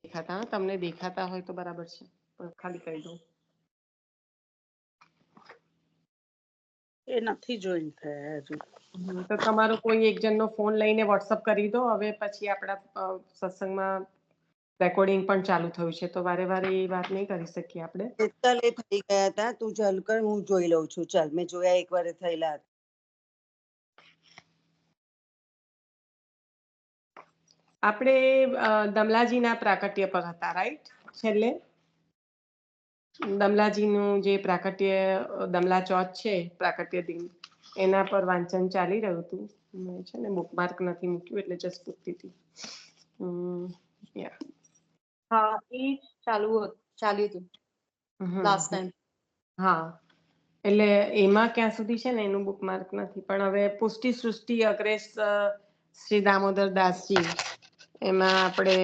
દેખાતા તમને દેખાતા હોય તો બરાબર છે, પણ ખાલી કહી દઉં. એ નથી જોઈન થયા હજુ. તો તમારો કોઈ એક જણનો ફોન લઈને વોટ્સઅપ કરી દો. હવે પછી આપણા સત્સંગમાં રેકોર્ડિંગ પણ ચાલુ થયું છે, તો વારે વારે એ વાત નહીં કરી શકીએ આપણે. ચાલ એ થઈ ગયા હતા, તું ચાલુ કર, હું જોઈ લઉં છું. ચાલ, મેં જોયા એક વાર થયેલા હતા. આપણે દમલાજીના પ્રાકટ્ય પર હતા, રાઈટ? છેલ્લે દમલાજીનું જે પ્રાકટ્ય દમલા ચોથ છે, પ્રાકટ્ય દિન, એના પર વાંચન ચાલી રહ્યું હતું. મેં છે ને બુકમાર્ક નથી મૂક્યું એટલે જસ્ટ પૂછતી હતી. હા, એ ચાલ્યું હતું લાસ્ટ ટાઈમ. હા, એટલે એમાં ક્યાં સુધી છે ને એનું બુકમાર્ક નથી, પણ હવે પુષ્ટિ સૃષ્ટિ અગ્રેસ શ્રી દામોદર દાસજી, એમાં આપણે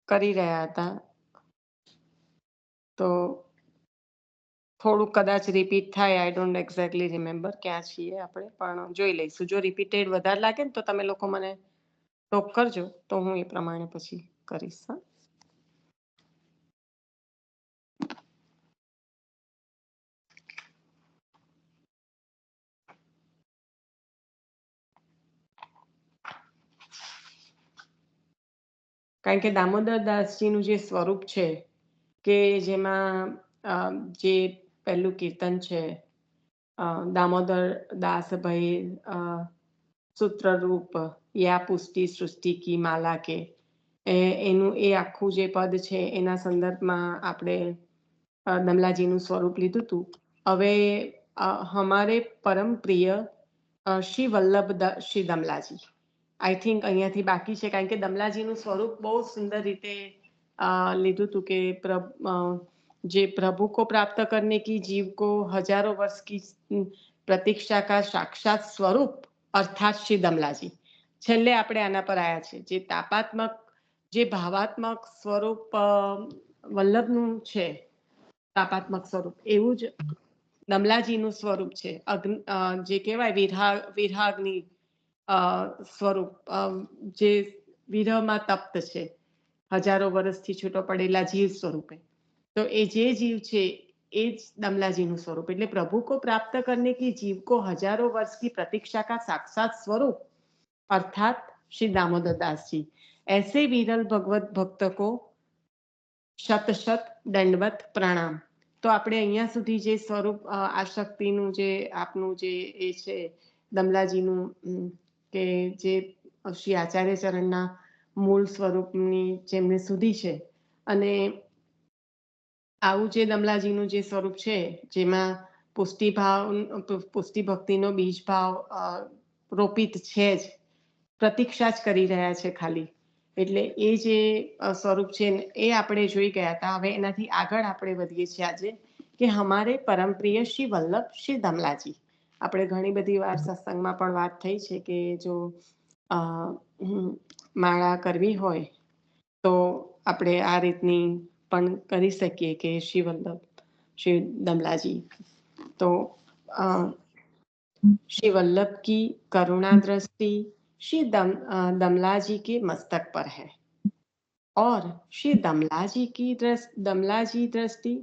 કરી રહ્યા હતા. તો થોડુંક કદાચ રિપીટ થાય, આઈ ડોન્ટ એક્ઝેક્ટલી રિમેમ્બર ક્યાં છીએ આપણે, પણ જોઈ લઈશું. જો રિપીટેડ વધારે લાગે ને તો તમે લોકો મને ટોક કરજો, તો હું એ પ્રમાણે પછી કરીશ. કારણ કે દામોદર દાસજીનું જે સ્વરૂપ છે, કે જેમાં જે પહેલું કીર્તન છે, દામોદર દાસભાઈ સૂત્રરૂપ યા પુષ્ટિ સૃષ્ટિ કી માલા કે, એનું એ આખું જે પદ છે એના સંદર્ભમાં આપણે દમલાજીનું સ્વરૂપ લીધું હતું. હવે હમારે પરમ પ્રિય શ્રી વલ્લભ શ્રી દમલાજી, આઈ થિંક અહીંયાથી બાકી છે, કારણ કે દમલાજીનું સ્વરૂપ બહુ સુંદર રીતે લીધું હતું કે જે प्रभु को प्राप्त करने की जीव को हजारों वर्ष की प्रतीक्षा का साक्षात स्वरूप अर्थात श्री दमलाजी. છેલ્લે આપણે આના પર આવ્યા છે, જે તાપાત્મક, જે ભાવાત્મક સ્વરૂપ વલ્લભનું છે, તાપાત્મક સ્વરૂપ, એવું જ દમલાજીનું સ્વરૂપ છે. જે કહેવાય વિરહાગ્નિ સ્વરૂપ, જે વિરહમાં તપ્ત છે, હજારો વર્ષથી છૂટો પડેલા જીવ સ્વરૂપે. તો એ જે જીવ છે એ જ दमलाजीનું સ્વરૂપ. એટલે प्रभु को प्राप्त करने की जीव को हजारों वर्ष की प्रतीक्षा का साक्षात स्वरूप अर्थात श्री दामोदर दास जी. ऐसे विरल भगवत भक्त को शत शत दंडवत प्रणाम. તો આપણે અહીંયા સુધી જે સ્વરૂપ આશક્તિનું જે આપનું જે એ છે દમલાજીનું, કે જે શ્રી આચાર્ય ચરણના મૂળ સ્વરૂપની જેમને સુધી છે, અને આવું જે દમલાજીનું જે સ્વરૂપ છે, જેમાં પુષ્ટિ ભક્તિનો બીજ ભાવ રોપિત છે જ, પ્રતીક્ષા જ કરી રહ્યા છે ખાલી. એટલે એ જે સ્વરૂપ છે એ આપણે જોઈ ગયા હતા. હવે એનાથી આગળ આપણે વધીએ છીએ આજે, કે હમારે પરમપ્રિય શ્રી વલ્લભ શ્રી દમલાજી. આપણે ઘણી બધી વાર સત્સંગમાં પણ વાત થઈ છે કે જો માળા કરવી હોય તો આપણે આ રીતની પણ કરી શકીએ કે શ્રી વલ્લભ શ્રી દમલાજી. તો श्री वल्लभ की करुणा दृष्टि श्री दमलाजी के मस्तक पर है, और श्री दमलाजी दृष्टि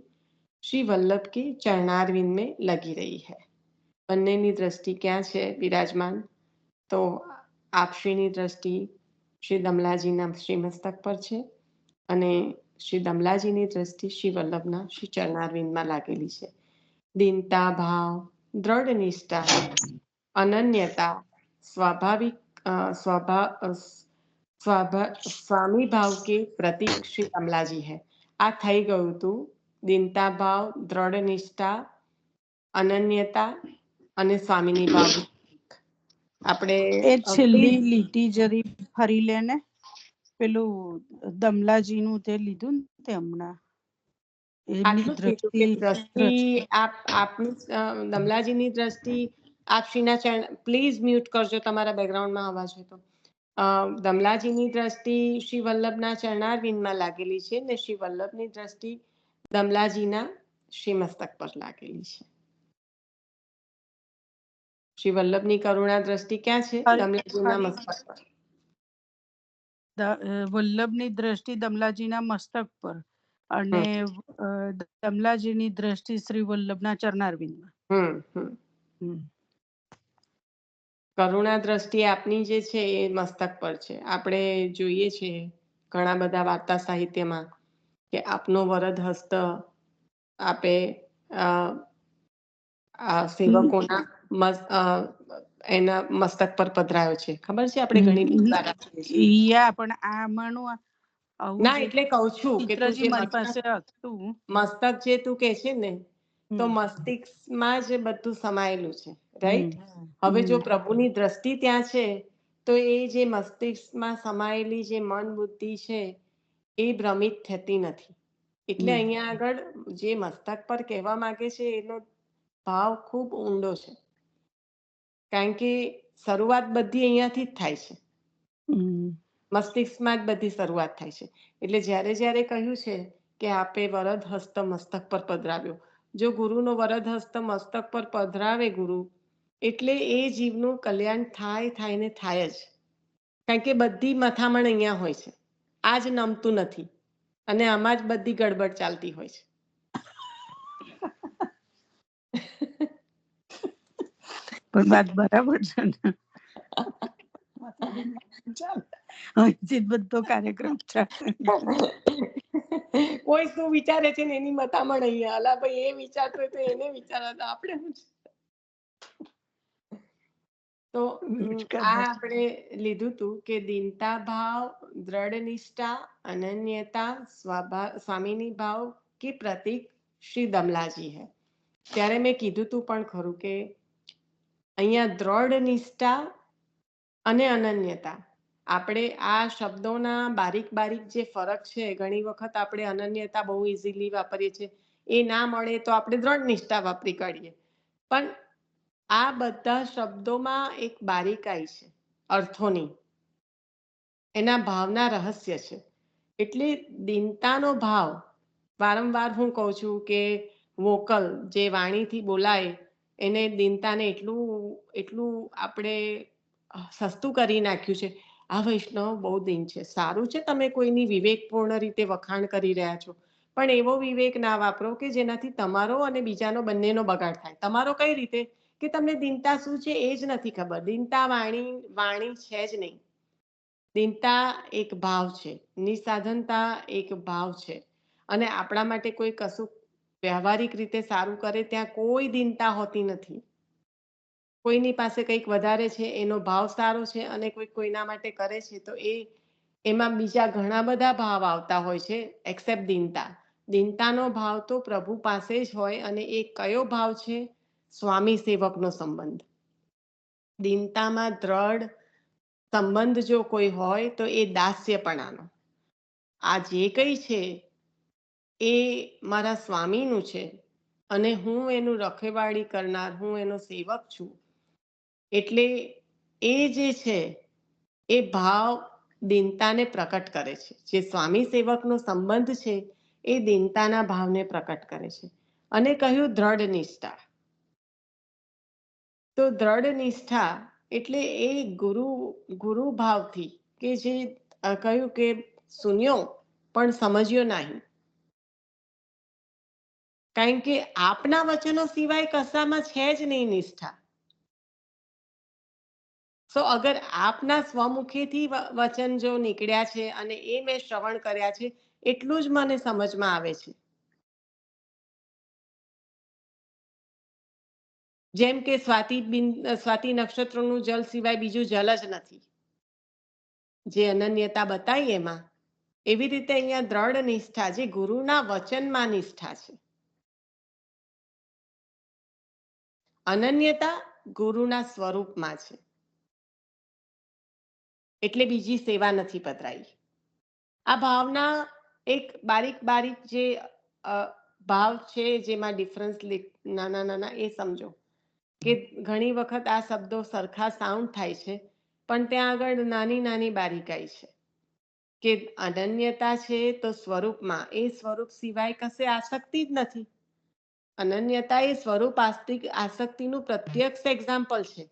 श्री वल्लभ के चरणारविंद में लगी रही है. બંનેની દ્રષ્ટિ ક્યાં છે વિરાજમાન? તો આપશ્રીની દ્રષ્ટિ શ્રી દમલાજીના શ્રી મસ્તક પર છે, અને શ્રી દમલાજીની દ્રષ્ટિ શ્રી વલ્લભના શ્રી ચરણારવિંદમાં લાગેલી છે. દીનતા ભાવ, दृढ़ निष्ठा, अनन्यता, स्वामी भाव के प्रतीक श्री दमलाजी है. आ થઈ ગયું હતું. દીનતા ભાવ, દ્રઢ નિષ્ઠા, અનન્યતા અને સ્વામીની ભાવ. આપણે એ છેલ્લી લીટી જરી ફરી લેને, પેલું દમલાજીનું તે લીધું ને તે હમણાં. દમલાજીની દ્રષ્ટિ આપશ્રીના ચરણ, પ્લીઝ મ્યુટ કરજો, તમારા બેકગ્રાઉન્ડમાં અવાજ હોય તો. દમલાજીની દ્રષ્ટિ શ્રી વલ્લભના ચરણારવિંદમાં લાગેલી છે, ને શ્રી વલ્લભની દ્રષ્ટિ દમલાજીના શ્રી મસ્તક પર લાગેલી છે. શ્રી વલ્લભની કરુણા દ્રષ્ટિ ક્યાં છે? દમલાજીના મસ્તક પર. વલ્લભની દ્રષ્ટિ દમલાજીના મસ્તક પર અને દમલાજીની દ્રષ્ટિ શ્રી વલ્લભના ચરણારવિંદમાં. કરુણા દ્રષ્ટિ આપની જે છે એ મસ્તક પર છે. આપણે જોઈએ છે ઘણા બધા વાર્તા સાહિત્યમાં કે આપનો વરદ હસ્ત આપે સેવકોના એના મસ્તક પર પધરાયો છે. ખબર છે આપણે ઘણી પણ આમાંનું આવું ના એટલે કહું છું કે તું જે મારી પાસે હતું મસ્તક જે તું કે છે ને તો મસ્તિષ્કમાં જ બધું સમાયેલું છે, રાઈટ? હવે જો પ્રભુની દ્રષ્ટિ ત્યાં છે તો એ જે મસ્તિષ્કમાં સમાયેલી જે મન બુદ્ધિ છે એ ભ્રમિત થતી નથી. એટલે અહીંયા આગળ જે મસ્તક પર કહેવા માંગે છે એનો ભાવ ખૂબ ઊંડો છે, કારણ કે શરૂઆત બધી અહીંયાથી જ થાય છે. મસ્તિષ્કમાં જ બધી શરૂઆત થાય છે. એટલે જ્યારે જ્યારે કહ્યું છે કે આપે વરદ હસ્ત મસ્તક પર પધરાવ્યો, જો ગુરુનો વરદ હસ્ત મસ્તક પર પધરાવે ગુરુ એટલે એ જીવનું કલ્યાણ થાય ને થાય જ, કારણ કે બધી મથામણ અહીંયા હોય છે. આ જ નમતું નથી અને આમાં જ બધી ગડબડ ચાલતી હોય છે. પણ વાત બરાબર છે ને. બધો કાર્યક્રમ કોઈ શું વિચારે છે ને એની મથામણ અહીંયા, અલા ભાઈ એ વિચારતો હોય તો એને વિચારવા, આપણે શું છે? તો આ આપણે લીધું તું કે દીનતા ભાવ, દ્રઢ નિષ્ઠા, અનન્યતા, સ્વામીની ભાવ કે પ્રતીક શ્રી દમલાજી હૈ. ત્યારે મેં કીધું તું પણ ખરું કે અહીંયા દ્રઢ નિષ્ઠા અને અનન્યતા, આપણે આ શબ્દોના બારીક જે ફરક છે, ઘણી વખત આપણે અનન્યતા બહુ ઇઝીલી વાપરીએ છીએ, એ ના મળે તો આપણે દ્રઢ નિષ્ઠા વાપરી કાઢીએ. પણ આ બધા શબ્દોમાં એક બારીકાઈ છે અર્થોની, એના ભાવના રહસ્ય છે. એટલે દીનતાનો ભાવ, વારંવાર હું કહું છું કે વોકલ જે વાણીથી બોલાય એને દીનતાને એટલું આપણે સસ્તું કરી નાખ્યું છે. આ વૈષ્ણવ બહુ દીન છે, સારું છે તમે કોઈની વિવેકપૂર્ણ રીતે વખાણ કરી રહ્યા છો, પણ એવો વિવેક ના વાપરો કે જેનાથી તમારો અને બીજાનો બંનેનો બગાડ થાય. તમારો કઈ રીતે કે તમને દીનતા શું છે એ જ નથી ખબર. દીનતા વાણી છે જ નહીં. દીનતા એક ભાવ છે, નિસાધનતા એક ભાવ છે. અને આપણા માટે કોઈ કશું વ્યવહારિક રીતે સારું કરે ત્યાં કોઈ દીનતા હોતી નથી. કોઈની પાસે કંઈક વધારે છે એનો ભાવ સારો છે અને કોઈના માટે કરે છે તો એમાં બીજા ઘણા બધા ભાવ આવતા હોય છે એક્સેપ્ટ દીનતા. દીનતાનો ભાવ તો પ્રભુ પાસે જ હોય, અને એ કયો ભાવ છે? સ્વામી સેવકનો સંબંધ. દીનતામાં દ્રઢ સંબંધ જો કોઈ હોય તો એ દાસ્યપણાનો. આ જે કંઈ છે એ મારા સ્વામીનું છે અને હું એનું રખેવાળી કરનાર, હું એનો સેવક છું. એટલે એ જે છે એ ભાવ દીનતાને પ્રકટ કરે છે. જે સ્વામી સેવકનો સંબંધ છે એ દીનતાના ભાવને પ્રકટ કરે છે. અને કહ્યું દ્રઢ નિષ્ઠા. તો દ્રઢ નિષ્ઠા એટલે એ ગુરુ ભાવથી, કે જે કહ્યું કે સુન્યો પણ સમજ્યો નહીં, કારણ કે આપના વચનો સિવાય કશામાં છે જ નહીં નિષ્ઠા. સો અગર આપના સ્વમુખેથી વચન જો નીકળ્યા છે અને એ મેં શ્રવણ કર્યા છે એટલું જ મને સમજમાં આવે છે. જેમ કે સ્વાતિ નક્ષત્રનું જલ સિવાય બીજું જલ જ નથી, જે અનન્યતા બતાવી એમાં. એવી રીતે અહીંયા દ્રઢ નિષ્ઠા, જે ગુરુના વચનમાં નિષ્ઠા છે. અનન્યતા ગુરુના સ્વરૂપમાં છે, એટલે બીજી સેવા નથી પધરાઈ. આ ભાવના એક બારીક જે ભાવ છે જેમાં ડિફરન્સ નાના એ સમજો કે ઘણી વખત આ શબ્દો સરખા સાઉન્ડ થાય છે, પણ ત્યાં આગળ નાની બારીકાઈ છે કે અનન્યતા છે તો સ્વરૂપમાં, એ સ્વરૂપ સિવાય કશે આસક્તિ જ નથી. અનન્યતા એ સ્વરૂપ આસક્તિનું પ્રત્યક્ષ એક્ઝામ્પલ છે.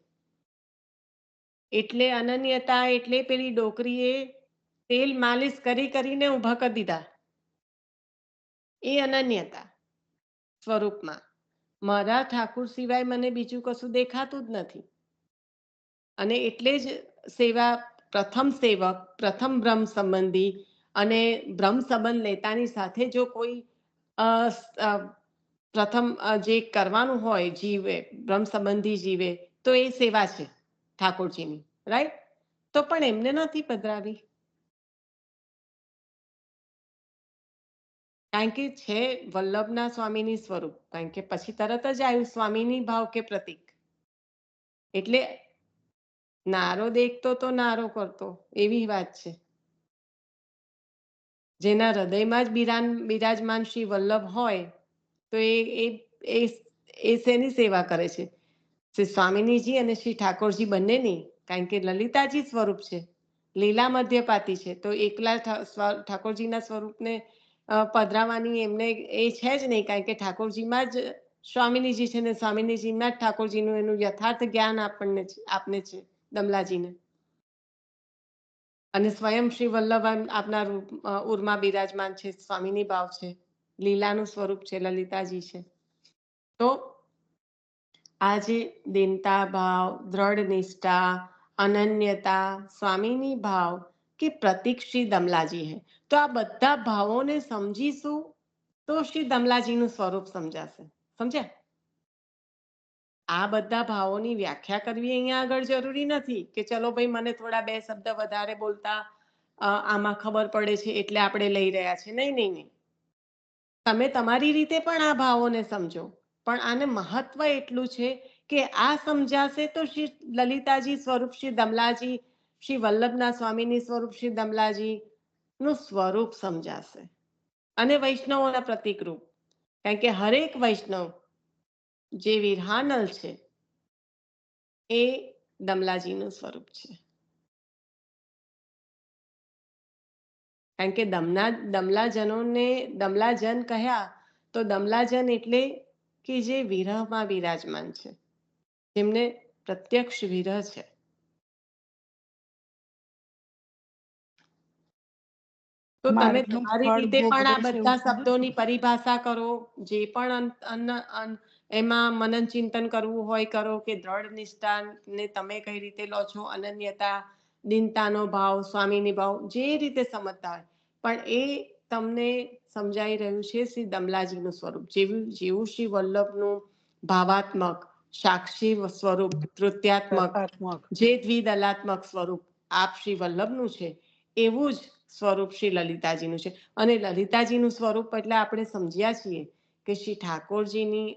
એટલે અનન્યતા એટલે પેલી ડોકરીએ તેલ માલિશ કરી કરીને ઊભા કરી દીધા, એ અનન્યતા સ્વરૂપમાં. મારા ઠાકુર સિવાય મને બીજું કશું દેખાતું જ નથી. અને એટલે જ સેવા, પ્રથમ સેવક, પ્રથમ બ્રહ્મ સંબંધી, અને બ્રહ્મ સંબંધ લેતાની સાથે જો કોઈ પ્રથમ જે કરવાનું હોય જીવે, બ્રહ્મ સંબંધી જીવે, તો એ સેવા છે ઠાકોરજીની, રાઈટ? તો પણ એમને નથી પધરાવી, કારણ કે છે વલ્લભના સ્વામીની સ્વરૂપ, કારણ કે પછી તરત જ આવ્યું સ્વામીની ભાવ કે પ્રતીક. એટલે નારો દેખતો તો નારો કરતો, એવી વાત છે. જેના હૃદયમાં જ બિરાજમાન શ્રી વલ્લભ હોય તો એ શેની સેવા કરે છે? શ્રી સ્વામિનીજી અને શ્રી ઠાકોરજી બંનેની, કારણ કે લલિતાજી સ્વરૂપ છે, લીલા મધ્યપાતી છે, તો એકલા ઠાકોરજીના સ્વરૂપને પધરાવાની એમને એ છે જ નહીં, કારણ કે ઠાકોરજીમાં જ સ્વામિનીજી છે ને સ્વામિનીજીમાં જ ઠાકોરજીનું એનું યથાર્થ જ્ઞાન આપને છે દમલાજીને. અને સ્વયં શ્રી વલ્લભ આપના ઉરમાં બિરાજમાન છે, સ્વામીની ભાવ છે, લીલાનું સ્વરૂપ છે, લલિતાજી છે. તો આજે દીનતા ભાવ, દ્રઢ નિષ્ઠા, અનન્યતા, સ્વામીની ભાવ કે પ્રતીક શ્રી દમલાજી હે. તો આ બધા ભાવોને સમજીશું તો શ્રી દમલાજીનું સ્વરૂપ સમજાશે. સમજ્યા? આ બધા ભાવોની વ્યાખ્યા કરવી અહીંયા આગળ જરૂરી નથી કે ચલો ભાઈ મને થોડા બે શબ્દ વધારે બોલતા આમાં ખબર પડે છે એટલે આપણે લઈ રહ્યા છે. નહીં નહીં નહીં, તમે તમારી રીતે પણ આ ભાવોને સમજો, પણ આને મહત્વ એટલું છે કે આ સમજાશે તો શ્રી લલિતાજી સ્વરૂપ શ્રી દમલાજી, શ્રી વલ્લભના સ્વામીની સ્વરૂપ શ્રી દમલાજી નું સ્વરૂપ સમજાશે, અને વૈષ્ણવોના પ્રતીક રૂપ. કારણ કે હરેક વૈષ્ણવ જે વિરહાનલ છે એ દમલાજીનું સ્વરૂપ છે. કારણ કે દમલાજનોને દમલાજન કહ્યા તો દમલાજન એટલે કે જે વિરહમાં બિરાજમાન છે, જેમને પ્રત્યક્ષ વિરહ છે. તો તમે તમારી રીતે પણ આ બધા શબ્દોની પરિભાષા કરો, જે પણ એમાં મનન ચિંતન કરવું હોય કરો, કે દ્રઢ નિષ્ઠા ને તમે કઈ રીતે લો છો, અનન્યતા, દીનતાનો ભાવ, સ્વામીની ભાવ, જે રીતે સમજતા હોય, પણ એ તમને સમજાઈ રહ્યું છે શ્રી દમલાજીનું સ્વરૂપ. જેવું શ્રી વલ્લભનું ભાવાત્મક સાક્ષી સ્વરૂપ, તૃત્યાત્મક, જે દ્વિદલાત્મક સ્વરૂપ આપ શ્રી વલ્લભનું છે, એવું જ સ્વરૂપ શ્રી લલિતાજીનું છે. અને લલિતાજીનું સ્વરૂપ એટલે આપણે સમજ્યા છીએ કે શ્રી ઠાકોરજીની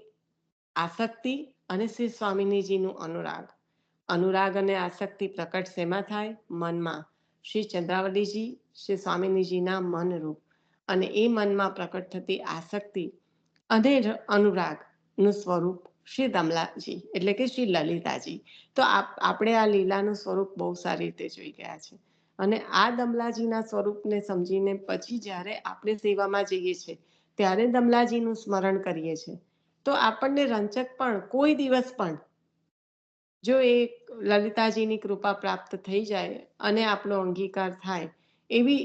આસક્તિ અને શ્રી સ્વામિનીજીનું અનુરાગ. અનુરાગ અને આસક્તિ પ્રકટ શેમાં થાય? મનમાં. શ્રી ચંદ્રાવલીજી શ્રી સ્વામિનીજીના મનરૂપ, અને એ મનમાં પ્રકટ થતી આસક્તિ અને અનુરાગનું સ્વરૂપ શ્રી દમલાજી એટલે કે શ્રી લલિતાજી. તો આપણે આ લીલાનું સ્વરૂપ બહુ સારી રીતે જોઈ ગયા છે. અને આ દમલાજીના સ્વરૂપને સમજીને પછી જ્યારે આપણે સેવામાં જઈએ છીએ ત્યારે દમલાજીનું સ્મરણ કરીએ છીએ, તો આપણને રંચક પણ કોઈ દિવસ પણ જો એ લલિતાજીની કૃપા પ્રાપ્ત થઈ જાય અને આપણો અંગીકાર થાય, એવી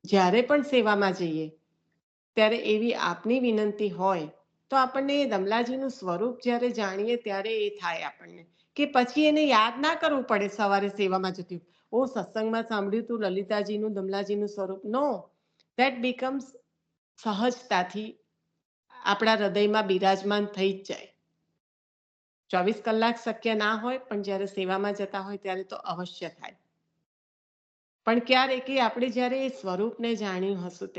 જ્યારે પણ સેવામાં જઈએ ત્યારે એવી આપની વિનંતી હોય તો આપણને એ દમલાજીનું સ્વરૂપ જ્યારે જાણીએ ત્યારે એ થાય આપણને, કે પછી એને યાદ ના કરવું પડે સવારે સેવામાં જતી. ઓ સત્સંગમાં સાંભળ્યું તું લલિતાજીનું દમલાજીનું સ્વરૂપ. નો, ધેટ બીકમ્સ સહજતાથી આપણા હૃદયમાં બિરાજમાન થઈ જ જાય. 24 કલાક શક્ય ના હોય, પણ જ્યારે સેવામાં જતા હોય ત્યારે તો અવશ્ય થાય. પણ ક્યારે કે આપણે જ્યારે એ સ્વરૂપને જાણ્યું હશું,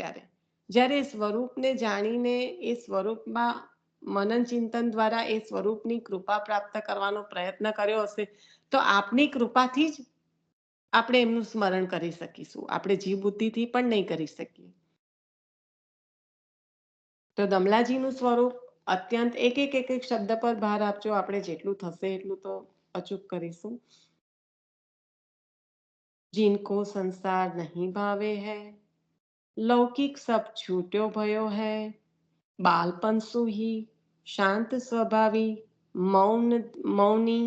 જ્યારે એ સ્વરૂપને જાણીને એ સ્વરૂપમાં મનન ચિંતન દ્વારા એ સ્વરૂપની કૃપા પ્રાપ્ત કરવાનો પ્રયત્ન કર્યો હશે, તો આપની કૃપાથી જ આપણે એમનું સ્મરણ કરી શકીશું. આપણે જીવ બુદ્ધિથી પણ નહીં કરી શકીએ. તો દમલાજીનું સ્વરૂપ અત્યંત એક શબ્દ પર ભાર આપજો. આપણે જેટલું થશે એટલું તો અચૂક કરીશું. जिनको संसार नहीं भावे है, लौकिक सब छूट्यो भयो है, बालपन सुही शांत स्वभावी, मौनी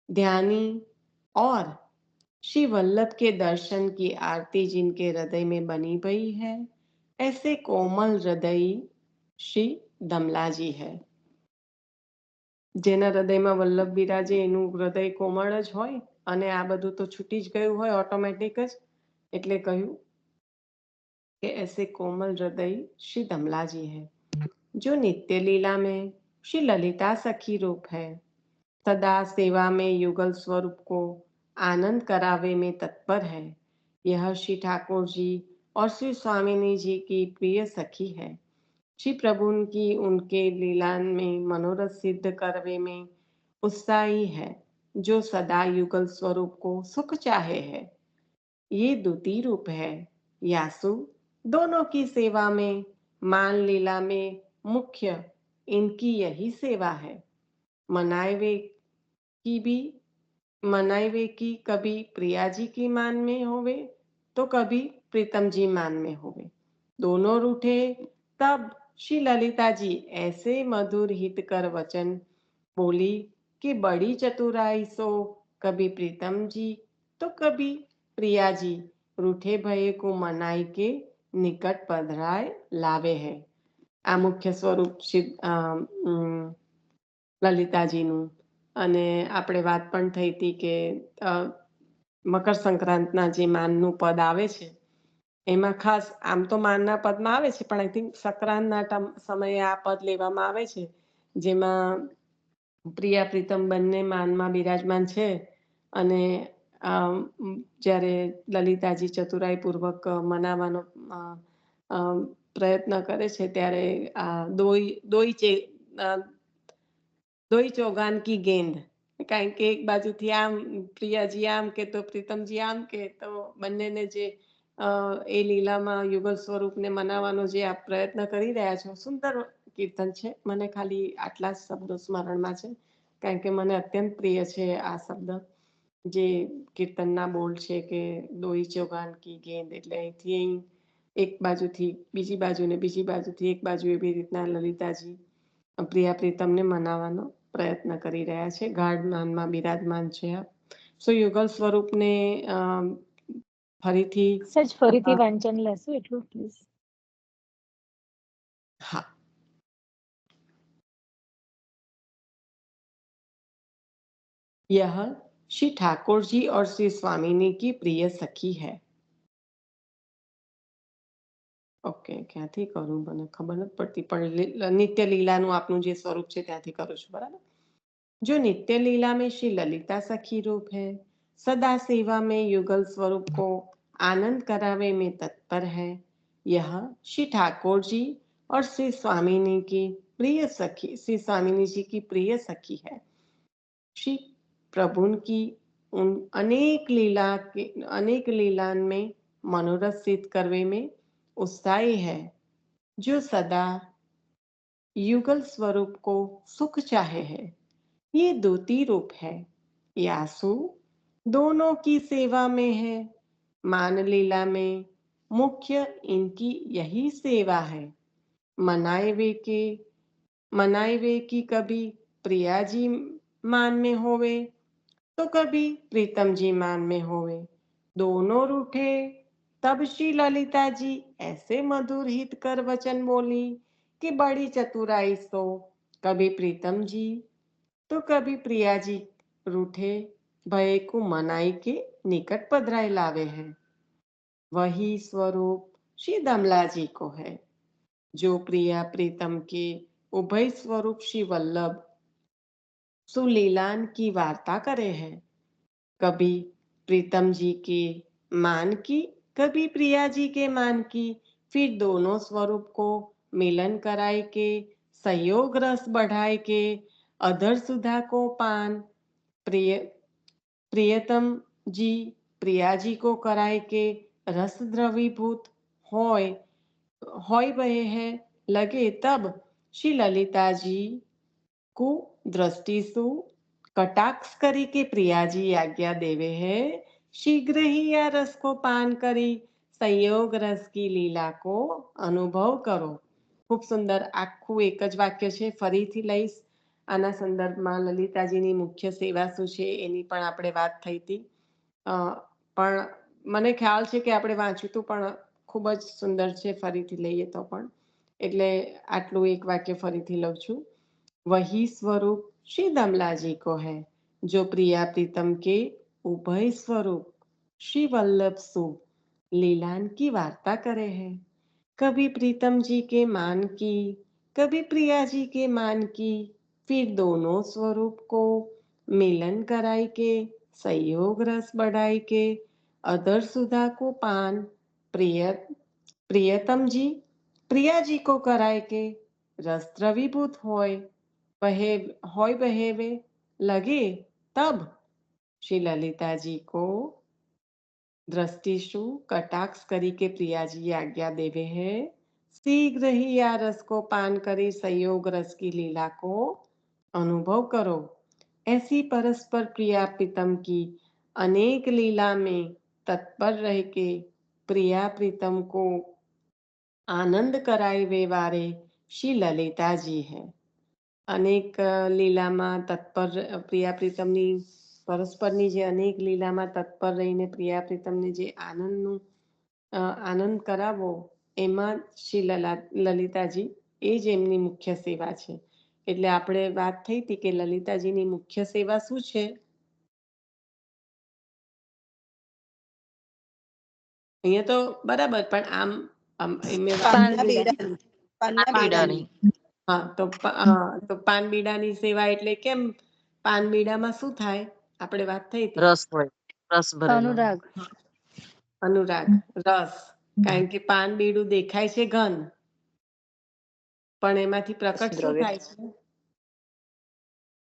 ध्यानी और श्री वल्लभ के दर्शन की आरती जिनके हृदय में बनी भई है, ऐसे कोमल हृदय श्री दमलाजी है। જેના હૃદયમાં વલ્લભ બિરાજે એનું હૃદય કોમળ જ હોય અને આ બધું તો છૂટી જ ગયું હોય ઓટોમેટિક જ, એટલે કહ્યું કે ऐसे कोमल हृदय श्री दमलाजी है जो नित्य लीला में श्री ललिता सखी रूप है, सदा सेवा में युगल स्वरूप को आनंद करावे में तत्पर है। यह श्री ठाकुर जी और श्री स्वामिनी जी की प्रिय सखी है। श्री प्रभु की उनके लीला में मनोरथ सिद्ध करवे में उत्साही है, जो सदा युगल स्वरूप को सुख चाहे है। ये द्वितीय रूप है। यासु दोनों की सेवा में, मान लीला में मुख्य इनकी यही सेवा है। मनावे की कभी प्रिया जी की मान में होवे तो कभी प्रीतम जी मान में होवे। दोनों रूठे तब श्री ललिता जी ऐसे मधुर हित कर वचन बोली कि बड़ी चतुराई सो कभी प्रीतम जी तो कभी प्रिया जी रूठे भये को मनाई के निकट पधराए लावे है। આ મુખ્ય સ્વરૂપ લલિતાજીનું. અને આપણે વાત પણ થઈ હતી કે મકર સંક્રાંતના જે માનનું પદ આવે છે એમાં ખાસ આમ તો માનના પદમાં આવે છે પણ આઈ થિંક સંક્રાંતના સમયે આ પદ લેવામાં આવે છે, જેમાં પ્રિયા પ્રીતમ બંને માનમાં બિરાજમાન છે અને જ્યારે લલિતાજી ચતુરાઈપૂર્વક મનાવવાનો પ્રયત્ન કરે છે ત્યારે દોઈ ચોગાન કી ગેંદ, કારણ કે એક બાજુથી આમ પ્રિયાજી આમ કે તો પ્રીતમજી આમ કે તો બંનેને જે એ લીલામાં યુગલ સ્વરૂપને મનાવવાનો જે આ પ્રયત્ન કરી રહ્યા છો, સુંદર કીર્તન છે. મને ખાલી આટલા જ શબ્દો સ્મરણમાં છે કારણ કે મને અત્યંત પ્રિય છે આ શબ્દ, જે કીર્તનના બોલ છે કે દોઈ ચોગાન કી ગેંદ, એટલે અહીંથી અહીં એક બાજુથી બીજી બાજુ ને બીજી બાજુથી એક બાજુ એવી રીતના લલિતાજી પ્રિયા પ્રીતમને મનાવવાનો પ્રયત્ન કરી રહ્યા છે, ગાઢ માનમાં બિરાજમાન છે. સો યુગલ સ્વરૂપને ફરીથી સચ ફરીથી વાંચન લેશો એટલું પ્લીઝ. હા. यह श्री ठाकुर जी और श्री स्वामिनी की प्रिय सखी है. ઓકે, ક્યાંથી કરું મને ખબર નથી પડતી, પણ નિત્ય લીલાનું આપનું જે સ્વરૂપ છે ત્યાંથી કરું છું, બરાબર. जो नित्य लीला में श्री ललिता सखी रूप है, सदा सेवा में युगल स्वरूप को आनंद करावे में तत्पर है। यह श्री ठाकुर जी और श्री स्वामिनी की प्रिय सखी, श्री स्वामिनी जी की प्रिय सखी है। श्री प्रभु की उन अनेक लीला में मनोरथ सिद्ध करवे में उत्साही है, जो सदा युगल स्वरूप को सुख चाहे है। ये द्वितीय रूप है। यासु दोनों की सेवा में है, मान लीला में मुख्य इनकी यही सेवा है। मनावे की कभी प्रिया जी मान में होवे तो कभी प्रीतम जी मान में होवे। दोनों रूठे तब श्री ललिता जी ऐसे मधुर हित कर वचन बोली कि बड़ी चतुराई सो कभी प्रीतम जी तो कभी प्रिया जी रूठे भय को मनाई के निकट पधराए लावे हैं। वही स्वरूप श्री दमला जी को है, जो प्रिया प्रीतम के उभय स्वरूप श्री वल्लभ सुलीलान की वार्ता करे हैं। कभी प्रीतम जी के मान की, कभी प्रिया जी के मान की, फिर दोनों स्वरूप को मिलन कराए के सहयोग रस बढ़ाए के अधर सुधा को पान प्रियतम जी प्रिया जी को कराए के रस द्रवीभूत होय वहे है लगे, तब श्री ललिता जी को दृष्टि सु कटाक्ष करी के प्रिया जी आज्ञा देवे है, शीघ्र ही या रस को पान करी संयोग रस की लीला को अनुभव करो. खूब सुंदर आखું એક જ વાક્ય છે, ફરીથી લઈશ. આના સંદર્ભમાં લલિતાજીની મુખ્ય સેવા શું છે એની પણ આપણે વાત થઈ હતી. પણ મને ખ્યાલ છે કે આપણે વાંચ્યું હતું પણ ખૂબ જ સુંદર છે, ફરીથી લઈએ તો પણ. એટલે આટલું એક વાક્ય ફરીથી લઉં છું. વહી સ્વરૂપ શ્રી દમલાજી કો હૈ, જો પ્રિયા પ્રીતમ કે ઉભય સ્વરૂપ श्री वल्लभ शुभ लीलान की वार्ता करे हैं। कभी प्रीतम जी के मान की, कभी प्रिया जी के मान की, फिर दोनों स्वरूप को मिलन कराई के संयोग रस बढ़ाई के अदर सुधा को पान प्रियतम जी प्रिया जी को कराय के रस द्रवीभूत होय बहेवे लगे, तब श्री ललिता जी को दृष्टिशु कटाक्ष करी के प्रिया जी आज्ञा देवे है, शीघ्र ही या रस को पान करी संयोग रस की लीला को अनुभव करो। ऐसी परस्पर प्रिया प्रीतम की अनेक लीला में तत्पर रह के प्रिया प्रीतम को आनंद कराए वे वारे श्री ललिता जी है। अनेक લીલામાં તત્પર પ્રિયા પ્રીતમની પરસ્પરની જે અનેક લીલામાં તત્પર રહીને પ્રિયા પ્રીતમને જે આનંદ કરાવો, એમાં શ્રી લલિતાજી એ જ એમની મુખ્ય સેવા છે. એટલે આપણે વાત થઈ હતી કે લલિતાજીની મુખ્ય સેવા શું છે? અહીંયા તો બરાબર, પણ આમ મેં પાનના બીડાની. પાનના બીડાની. બીડાની. તો પાન બીડાની સેવા એટલે કેમ? પાન બીડામાં શું થાય? આપણે વાત થઈ હતી. રસ હોય, રસ ભરેલો. અનુરાગ. અનુરાગ, રસ. કારણ કે પાન બીડું દેખાય છે ઘન, પણ એમાંથી પ્રકટ શું થાય છે?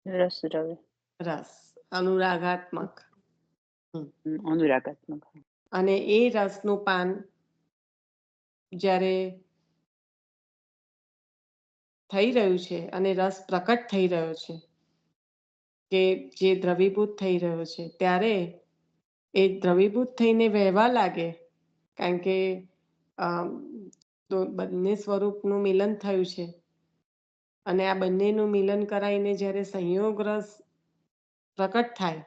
રસ દ્રવ્ય. રસ, અનુરાગાત્મક. અનુરાગાત્મક. અને એ રસનું પાન જ્યારે થઈ રહ્યું છે અને રસ પ્રકટ થઈ રહ્યો છે, કે જે દ્રવીભૂત થઈ રહ્યો છે, ત્યારે એ દ્રવીભૂત થઈને વહેવા લાગે. કારણ કે બંને સ્વરૂપનું મિલન થયું છે, અને આ બંનેનું મિલન કરાઈને જ્યારે સંયોગ રસ પ્રકટ થાય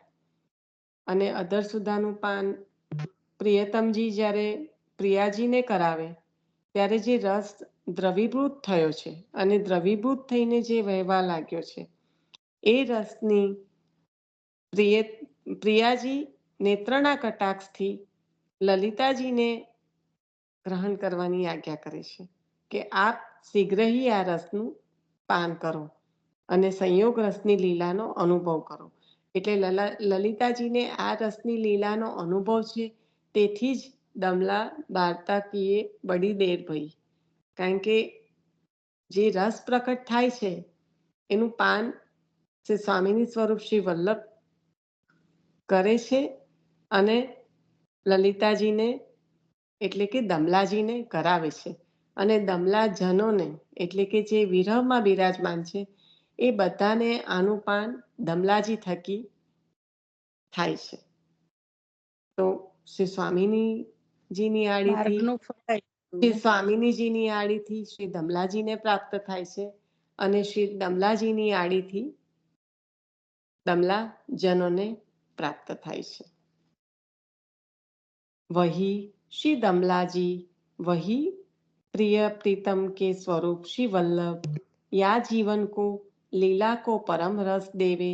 અને અધર સુધાનું પાન પ્રિયતમજી જ્યારે પ્રિયાજીને કરાવે, ત્યારે જે રસ દ્રવીભૂત થયો છે અને દ્રવીભૂત થઈને જે વહેવા લાગ્યો છે, એ રસની પ્રિયાજી નેત્રના કટાક્ષથી લલિતાજીને ગ્રહણ કરવાની આજ્ઞા કરે છે કે આપ શીઘ્ર ही આ રસનું પાન કરો અને સંયોગ રસની લીલાનો અનુભવ કરો. એટલે લલિતાજીને આ રસની લીલાનો અનુભવ છે, તેથી જ દમલા બારતા કીએ બડી દેર ભઈ. કારણ કે જે રસ પ્રકટ થાય છે એનું પાન શ્રી સ્વામીની સ્વરૂપ શ્રી વલ્લભ કરે છે અને લલિતાજીને એટલે કે દમલાજીને કરાવે છે. અને દમલાજનોને એટલે કે જે વિરહમાં બિરાજમાન છે, એ બધાને આનું પાન દમલાજી થકી થાય છે. તો શ્રી સ્વામીજીની આડીથી માર્ગનું ફળ શ્રી સ્વામીજીની આડીથી શ્રી દમલાજીને પ્રાપ્ત થાય છે, અને શ્રી દમલાજીની આડીથી દમલાજનોને પ્રાપ્ત થાય છે. वही श्री दमलाजी, वही प्रिय प्रीतम के स्वरूप श्री वल्लभ, या जीवन को लीला को परम रस देवे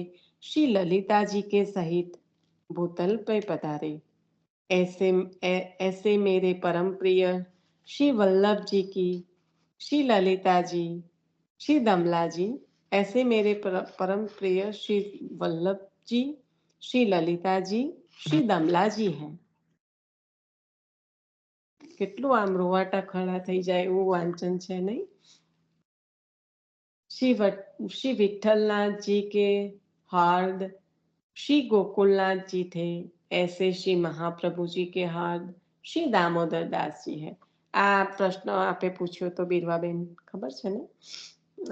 श्री ललिता जी के सहित भूतल पे पधारे। ऐसे मेरे परम प्रिय श्री वल्लभ जी की, श्री ललिता जी, श्री दमला जी, ऐसे मेरे परम प्रिय श्री वल्लभ जी, श्री ललिता जी, श्री दमला जी हैं. કેટલું આમ રોવાટા ખડા થઈ જાય એવું વાંચન છે, નહીં? श्री विठलनाथ जी के हार्द श्री गोकुलनाथ जी थे, ऐसे श्री महाप्रभु जी के हार्द श्री दामोदर दास जी है. આ પ્રશ્ન આપે પૂછ્યો તો બીરવાબેન, ખબર છે ને?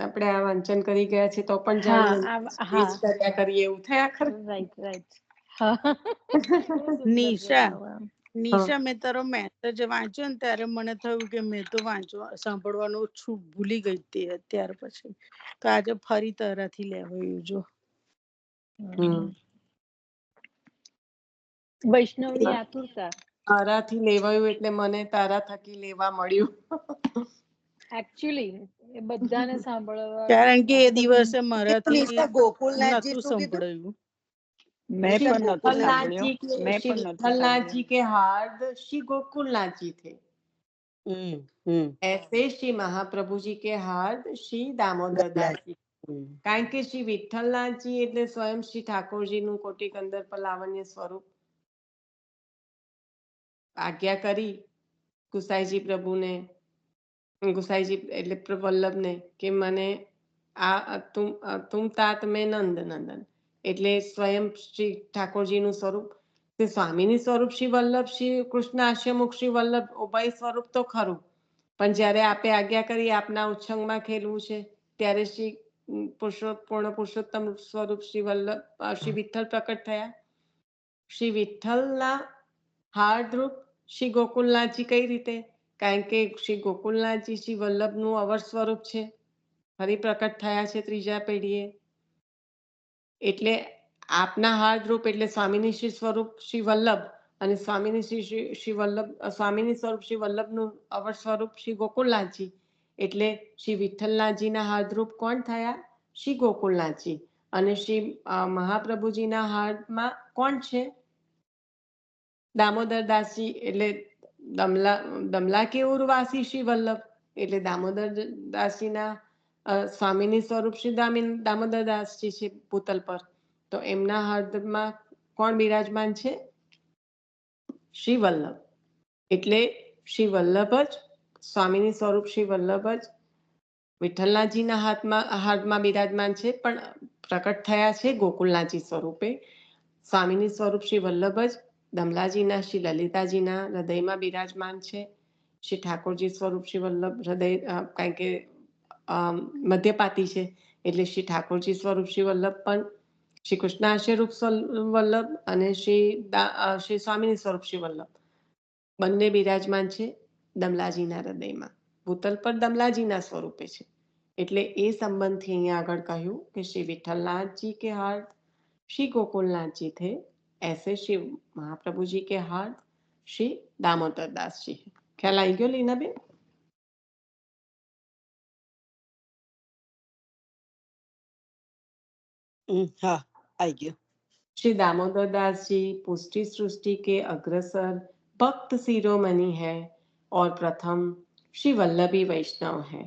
આપણે આ વાંચન કરી ગયા છે તો પણ જાણીએ એ જ કર્યા કરીએ એવું થયા ખરું. નિશા, મેં તારો મેસેજ વાંચ્યો ને ત્યારે મને થયું કે મેં તો સાંભળવાનું ભૂલી ગઈ હતી ત્યાર પછી. તો આજે ફરી તારાથી લેવાયું જો. વૈષ્ણવની આતુરતા. તારાથી લેવાયું એટલે મને તારા થકી લેવા મળ્યું. એકચ્યુઅલી એ બધાને સાંભળવા. કારણ કે એ દિવસે તો મારાથી નિષ્ઠા ગોકુલનાથજી નતું શું કીધું? સંભળાયું. मैं श्री पण नहोતું विठ्ठलनाथ जी साંભળ્યું, के मैं श्री पण नहोતું विठ्ठलनाथ जी सांभळ्યું. के हार्द श्री गोकुलनाथ जी थे, हम्म, हम्म, ऐसे श्री महाप्रभु जी के हार्द श्री दामोदर दास जी. हम्म, કારણ કે શ્રી વિઠ્ઠલનાથજી એટલે સ્વયં શ્રી ઠાકોરજીનું કોટી કંદર પર લાવણ્ય સ્વરૂપ. આજ્ઞા કરી ગુસાઈજી પ્રભુને, ગુસાઈજી એટલે વલ્લભને કે મને આ તુમ तात મેં નંદ નંદન, એટલે સ્વયં શ્રી ઠાકોરજીનું સ્વરૂપ. તે સ્વામીની સ્વરૂપ શ્રી વલ્લભ, શ્રી કૃષ્ણ આશ્રમુખ શ્રી વલ્લભ ઉભય સ્વરૂપ તો ખરું, પણ જ્યારે આપે આજ્ઞા કરી આપના ઉચ્છંગમાં ખેલવું છે ત્યારે શ્રી પૂર્ણ પુરુષોત્તમ સ્વરૂપ શ્રી વલ્લભ શ્રી વિઠ્ઠલ પ્રકટ થયા. શ્રી વિઠ્ઠલના હાર્દરૂપ શ્રી ગોકુલનાથજી કઈ રીતે? કારણ કે શ્રી ગોકુલનાથજી શ્રી વલ્લભનું અવર સ્વરૂપ છે, ફરી પ્રકટ થયા છે ત્રીજા પેઢીએ. એટલે આપના હાર્દરૂપ એટલે સ્વામીની શ્રી સ્વરૂપ શ્રી વલ્લભ અને સ્વામીની શ્રી વલ્લભ સ્વામીની સ્વરૂપ શ્રી વલ્લભનું અવર સ્વરૂપ શ્રી ગોકુલનાથજી. એટલે શ્રી વિઠ્ઠલનાથજીના હાર્દરૂપ કોણ થયા? શ્રી ગોકુલનાથજી. અને શ્રી મહાપ્રભુજીના હાર્દમાં કોણ છે? દામોદર દાસજી, એટલે દમલા કે ઉર્વાસી શ્રી વલ્લભ, એટલે દામોદર દાસજીના સ્વામીની સ્વરૂપ શ્રી દામોદર દાસજી છે ભૂતલ પર. તો એમના હાર્દમાં કોણ બિરાજમાન છે? શ્રી વલ્લભ. એટલે શ્રી વલ્લભ જ સ્વામીની સ્વરૂપ શ્રી વલ્લભ જ વિઠ્ઠલનાથજીના હાથમાં બિરાજમાન છે, પણ પ્રકટ થયા છે ગોકુલનાથજી સ્વરૂપે. સ્વામીની સ્વરૂપ શ્રી વલ્લભ જ દમલાજીના શ્રી લલિતાજીના હૃદયમાં બિરાજમાન છે. શ્રી ઠાકોરજી સ્વરૂપ શ્રી વલ્લભ હૃદય, કારણ કે મધ્યપાતી છે એટલે શ્રી ઠાકોરજી સ્વરૂપ શ્રી વલ્લભ પણ શ્રી કૃષ્ણાશ્રય રૂપ વલ્લભ અને શ્રી સ્વામીની સ્વરૂપ શ્રી વલ્લભ બંને બિરાજમાન છે દમલાજીના હૃદયમાં. ભૂતલ પર દમલાજીના સ્વરૂપે છે. એટલે એ સંબંધથી અહીંયા આગળ કહ્યું કે શ્રી વિઠ્ઠલનાથજી કે હાર્દ श्री गोकुलनाथ जी थे, ऐसे श्री महाप्रभु जी के हार्द श्री दामोदर दास जी है. ख्याल आई गयो लीनाबेन? हाँ आई गयो. श्री दामोदर दास जी पुष्टि सृष्टि के अग्रसर भक्त शिरोमणि है और प्रथम श्री वल्लभी वैष्णव है.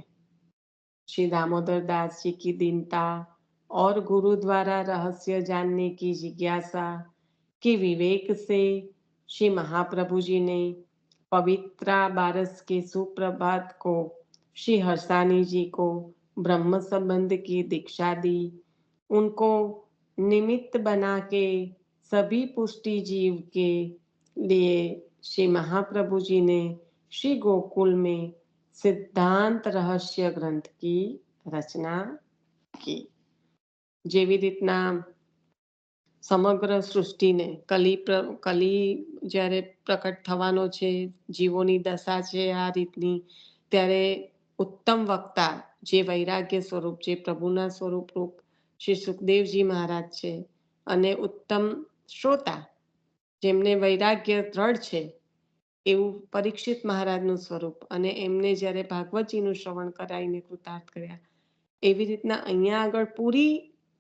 श्री दामोदर दास जी की दीनता और गुरु द्वारा रहस्य जानने की जिज्ञासा के विवेक से श्री महाप्रभु जी ने पवित्रा बारस के सुप्रभात को श्री हर्षानी जी को ब्रह्म संबंध की दीक्षा दी. उनको निमित्त बना के सभी पुष्टि जीव के लिए श्री महाप्रभु जी ने श्री गोकुल में सिद्धांत रहस्य ग्रंथ की रचना की. જેવી રીતના સમગ્ર સૃષ્ટિને કલી જ્યારે પ્રકટ થવાનો છે, જીવોની દશા છે આ રીતની, ત્યારે ઉત્તમ વક્તા જે વૈરાગ્ય સ્વરૂપ, જે પ્રભુના સ્વરૂપ રૂપ શ્રી સુખદેવજી મહારાજ છે, અને ઉત્તમ શ્રોતા જેમને વૈરાગ્ય દ્રઢ છે એવું પરીક્ષિત મહારાજનું સ્વરૂપ, અને એમને જ્યારે ભાગવતજીનું શ્રવણ કરાવીને કૃતાર્થ કર્યા. એવી રીતના અહીંયા આગળ પૂરી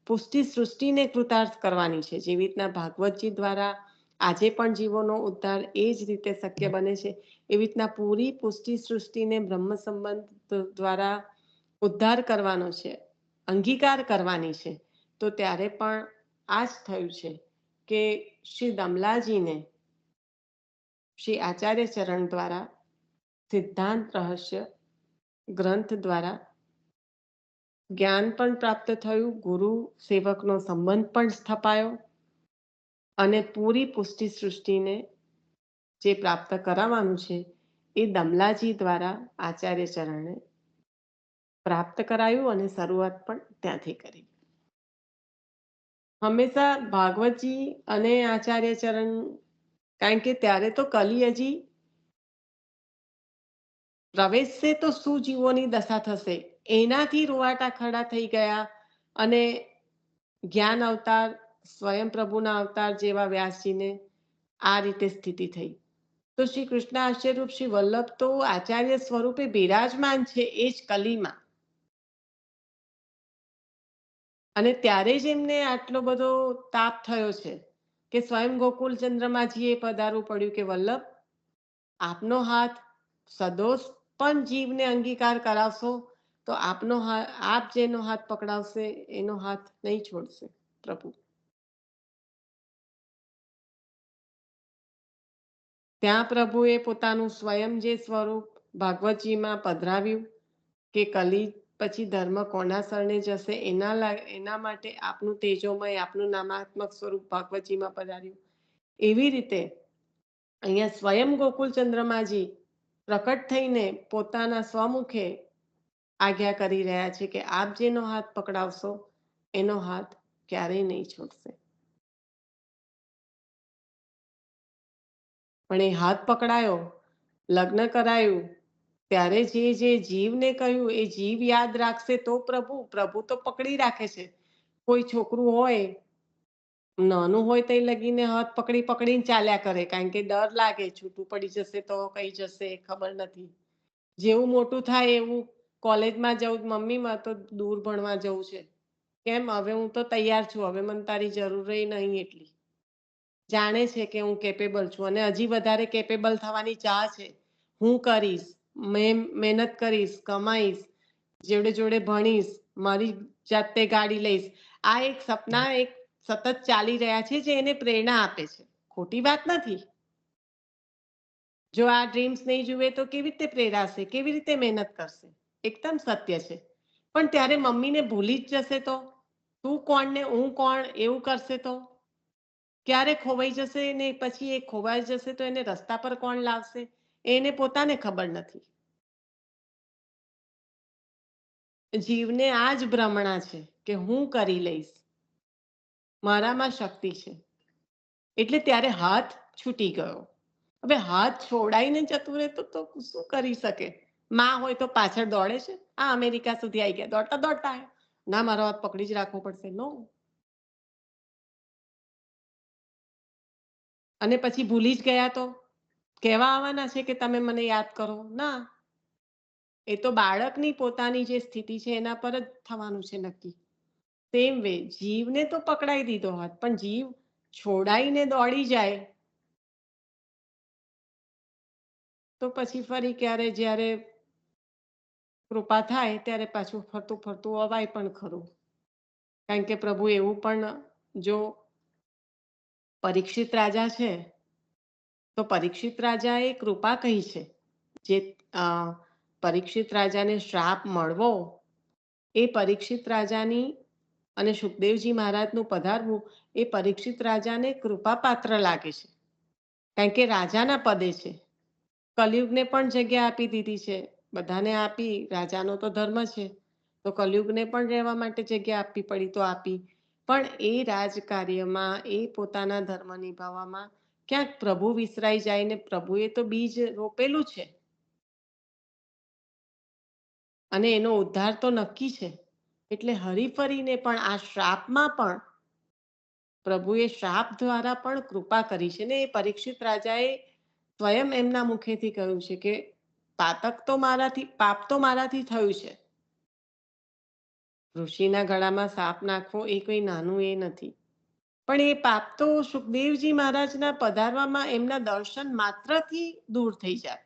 પુષ્ટિ સૃષ્ટિને કૃતાર્થ કરવાની છે. જેવી રીતના ભાગવતજી દ્વારા આજે પણ જીવોનો ઉદ્ધાર એ જ રીતે શક્ય બને છે, એવી રીતના પૂરી પુષ્ટિ સૃષ્ટિને બ્રહ્મ સંબંધ દ્વારા ઉદ્ધાર કરવાનો છે, અંગીકાર કરવાની છે. તો ત્યારે પણ આ જ થયું છે કે શ્રી દમલાજીને શ્રી આચાર્ય ચરણ દ્વારા સિદ્ધાંત રહસ્ય ગ્રંથ દ્વારા જ્ઞાન પણ પ્રાપ્ત થયું, ગુરુ સેવકનો સંબંધ પણ સ્થપાયો, અને પૂરી પુષ્ટિ સૃષ્ટિને જે પ્રાપ્ત કરાવવાનું છે એ દમલાજી દ્વારા આચાર્ય ચરણે પ્રાપ્ત કરાયું, અને શરૂઆત પણ ત્યાંથી કરી. હંમેશા ભાગવતજી અને આચાર્ય ચરણ, કારણ કે ત્યારે તો કલી હજી પ્રવેશશે તો શું જીવોની દશા થશે એનાથી રૂવાટા ખડા થઈ ગયા, અને જ્ઞાન અવતાર સ્વયં પ્રભુના અવતાર જેવા વ્યાસજીને આ રીતે સ્થિતિ થઈ. તો શ્રી કૃષ્ણ આશ્ચર્યરૂપ શ્રી વલ્લભ તો આચાર્ય સ્વરૂપે બિરાજમાન છે એ જ કલીમાં, અને ત્યારે જ એમને આટલો બધો તાપ થયો છે કે સ્વયં ગોકુલ ચંદ્રમાજીએ પધારવું પડ્યું કે વલ્લભ આપનો હાથ સદોષ પણ જીવને અંગીકાર કરાવશો તો આપનો હાથ, આપ જેનો હાથ પકડાવશે એનો હાથ નહીં છોડશે પ્રભુ. ત્યાં પ્રભુએ પોતાનું સ્વયં જે સ્વરૂપ ભાગવતજીમાં પધરાવ્યું કે કલી પછી ધર્મ કોના શરણે જશે, એના માટે આપનું તેજોમય, આપનું નામાત્મક સ્વરૂપ ભાગવતજીમાં પધાર્યું. એવી રીતે અહીંયા સ્વયં ગોકુલ ચંદ્રમાજી પ્રકટ થઈને પોતાના સ્વમુખે આજ્ઞા કરી રહ્યા છે કે આપ જેનો હાથ પકડાવશો એનો હાથ ક્યારેય નહીં છોડશે. પણ એ હાથ પકડાયો, લગ્ન કરાયું, ત્યારે જે જીવને કહ્યું એ જીવ યાદ રાખશે તો પ્રભુ તો પકડી રાખે છે. કોઈ છોકરું હોય નાનું હોય તો લગીને હાથ પકડીને ચાલ્યા કરે, કારણ કે ડર લાગે છૂટું પડી જશે તો કઈ જશે ખબર નથી. જેવું મોટું થાય એવું કોલેજમાં જવું, મમ્મીમાં તો દૂર ભણવા જવું છે, કેમ હવે હું તો તૈયાર છું, હવે મને તારી જરૂર નહીં એટલી. જાણે છે કે હું કેપેબલ છું અને હજી વધારે કેપેબલ થવાની ચાહ છે. હું કરીશ, મહેનત કરીશ, કમાઈશ, જોડે જોડે ભણીશ, મારી જાતે ગાડી લઈશ. આ એક સપના એક સતત ચાલી રહ્યા છે જે એને પ્રેરણા આપે છે. ખોટી વાત નથી. જો આ ડ્રીમ્સ નહીં જુએ તો કેવી રીતે પ્રેરાશે, કેવી રીતે મહેનત કરશે? એકદમ સત્ય છે. પણ ત્યારે મમ્મીને ભૂલી જ જશે તો, તું કોણ ને હું કોણ એવું કરશે તો ક્યારે ખોવાઈ જશે ને પછી એ ખોવાઈ જશે તો એને રસ્તા પર કોણ લાવશે એને પોતાને ખબર નથી. જીવને આ જ ભ્રમણા છે કે હું કરી લઈશ, મારામાં શક્તિ છે. એટલે ત્યારે હાથ છૂટી ગયો. હવે હાથ છોડાઈને જતું રહે તો શું કરી શકે? માં હોય તો પાછળ દોડે છે, આ અમેરિકા સુધી આવી ગયા, દોડતા દોડતા આવ્યા, ના મારો હાથ પકડી જ રાખવો પડશે, નો. અને પછી ભૂલી જ ગયા તો કહેવા આવવાના છે કે તમે મને યાદ કરો? ના, એ તો બાળકની પોતાની જે સ્થિતિ છે એના પર જ થવાનું છે નક્કી. સેમ વે જીવને તો પકડાઈ દીધો હાથ, પણ જીવ છોડાઈને દોડી જાય તો પછી ફરી ક્યારે જ્યારે કૃપા થાય ત્યારે પાછું ફરતું ફરતું અવાય પણ ખરું. કારણ કે પ્રભુ એવું પણ, જો પરીક્ષિત રાજા છે તો પરીક્ષિત રાજાએ કૃપા કહી છે. જે પરીક્ષિત રાજાને શ્રાપ મળવો એ પરીક્ષિત રાજાની અને સુખદેવજી મહારાજનું પધારવું એ પરીક્ષિત રાજાને કૃપા પાત્ર લાગે છે, કારણ કે રાજાના પદે છે. કલયુગને પણ જગ્યા આપી દીધી છે, બધાને આપી, રાજાનો તો ધર્મ છે તો કલયુગને પણ રહેવા માટે જગ્યા આપવી પડી તો આપી. પણ એ રાજકાર્યમાં, એ પોતાના ધર્મ નિભાવવામાં ક્યાંક પ્રભુ વિસરાઈ જાય ને પ્રભુએ તો બીજ રોપેલું છે અને એનો ઉદ્ધાર તો નક્કી છે. એટલે હરીફરીને પણ આ શ્રાપમાં પણ પ્રભુએ શ્રાપ દ્વારા પણ કૃપા કરી છે ને એ પરીક્ષિત રાજાએ સ્વયં એમના મુખેથી કહ્યું છે કે પાપ તો મારાથી થયું છે. ઋષિના ગળામાં સાપ નાખવો એ કોઈ નાનું એ નથી, પણ એ પાપ તો સુખદેવજી મહારાજના પધારવામાં, એમના દર્શન માત્રથી દૂર થઈ જાય.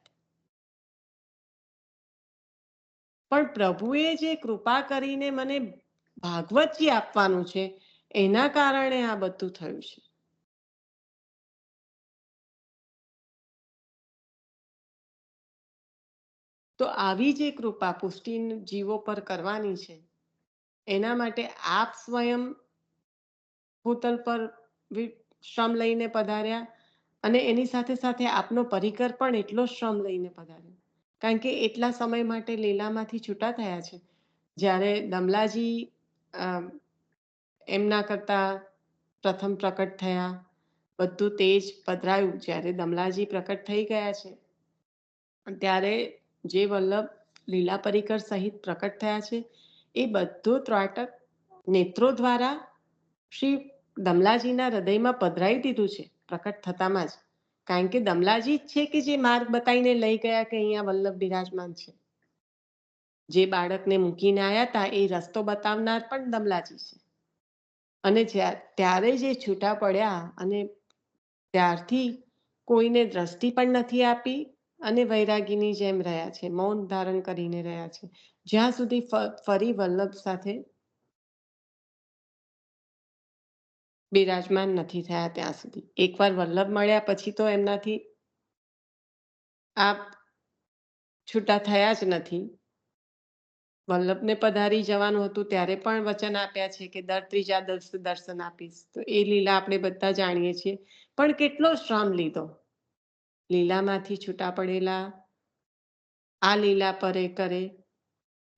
પણ પ્રભુએ જે કૃપા કરીને મને ભાગવતજી આપવાનું છે એના કારણે આ બધું થયું છે. તો આવી જે કૃપા પુષ્ટિ જીવો પર કરવાની છે એના માટે આપ સ્વયં ભૂતલ પર શ્રમ લઈને પધાર્યા અને એની સાથે સાથે આપનો પરિકર પણ એટલો શ્રમ લઈને પધાર્યો, કારણ કે એટલા સમય માટે લીલામાંથી છૂટા થયા છે. જ્યારે દમલાજી એમના કરતા પ્રથમ પ્રકટ થયા, બધું તેજ પધરાયું, જ્યારે દમલાજી પ્રકટ થઈ ગયા છે ત્યારે જે વલ્લભ લીલા પરિકર સહિત પ્રકટ થયા છે એ બધું ત્રાટક નેત્રો દ્વારા શ્રી દમલાજીના હૃદયમાં પધરાવી દીધું છે પ્રકટ થતામાં જ. કારણ કે દમલાજી જ છે કે જે માર્ગ બતાવીને લઈ ગયા કે અહીંયા વલ્લભ બિરાજમાન છે. જે બાળકને મૂકીને આવ્યા હતા એ રસ્તો બતાવનાર પણ દમલાજી છે. અને ત્યારે જે છૂટા પડ્યા અને ત્યારથી કોઈને દ્રષ્ટિ પણ નથી આપી અને વૈરાગીની જેમ રહ્યા છે, મૌન ધારણ કરીને રહ્યા છે, જ્યાં સુધી ફરી વલ્લભ સાથે બિરાજમાન નથી થયા ત્યાં સુધી. એકવાર વલ્લભ મળ્યા પછી તો એમનાથી આપ છૂટા થયા જ નથી. વલ્લભને પધારી જવાનું હતું ત્યારે પણ વચન આપ્યા છે કે દર ત્રીજા દિવસે દર્શન આપીશ. તો એ લીલા આપણે બધા જાણીએ છીએ. પણ કેટલો શ્રમ લીધો લીલામાંથી છૂટા પડેલા આ લીલા પરે કરે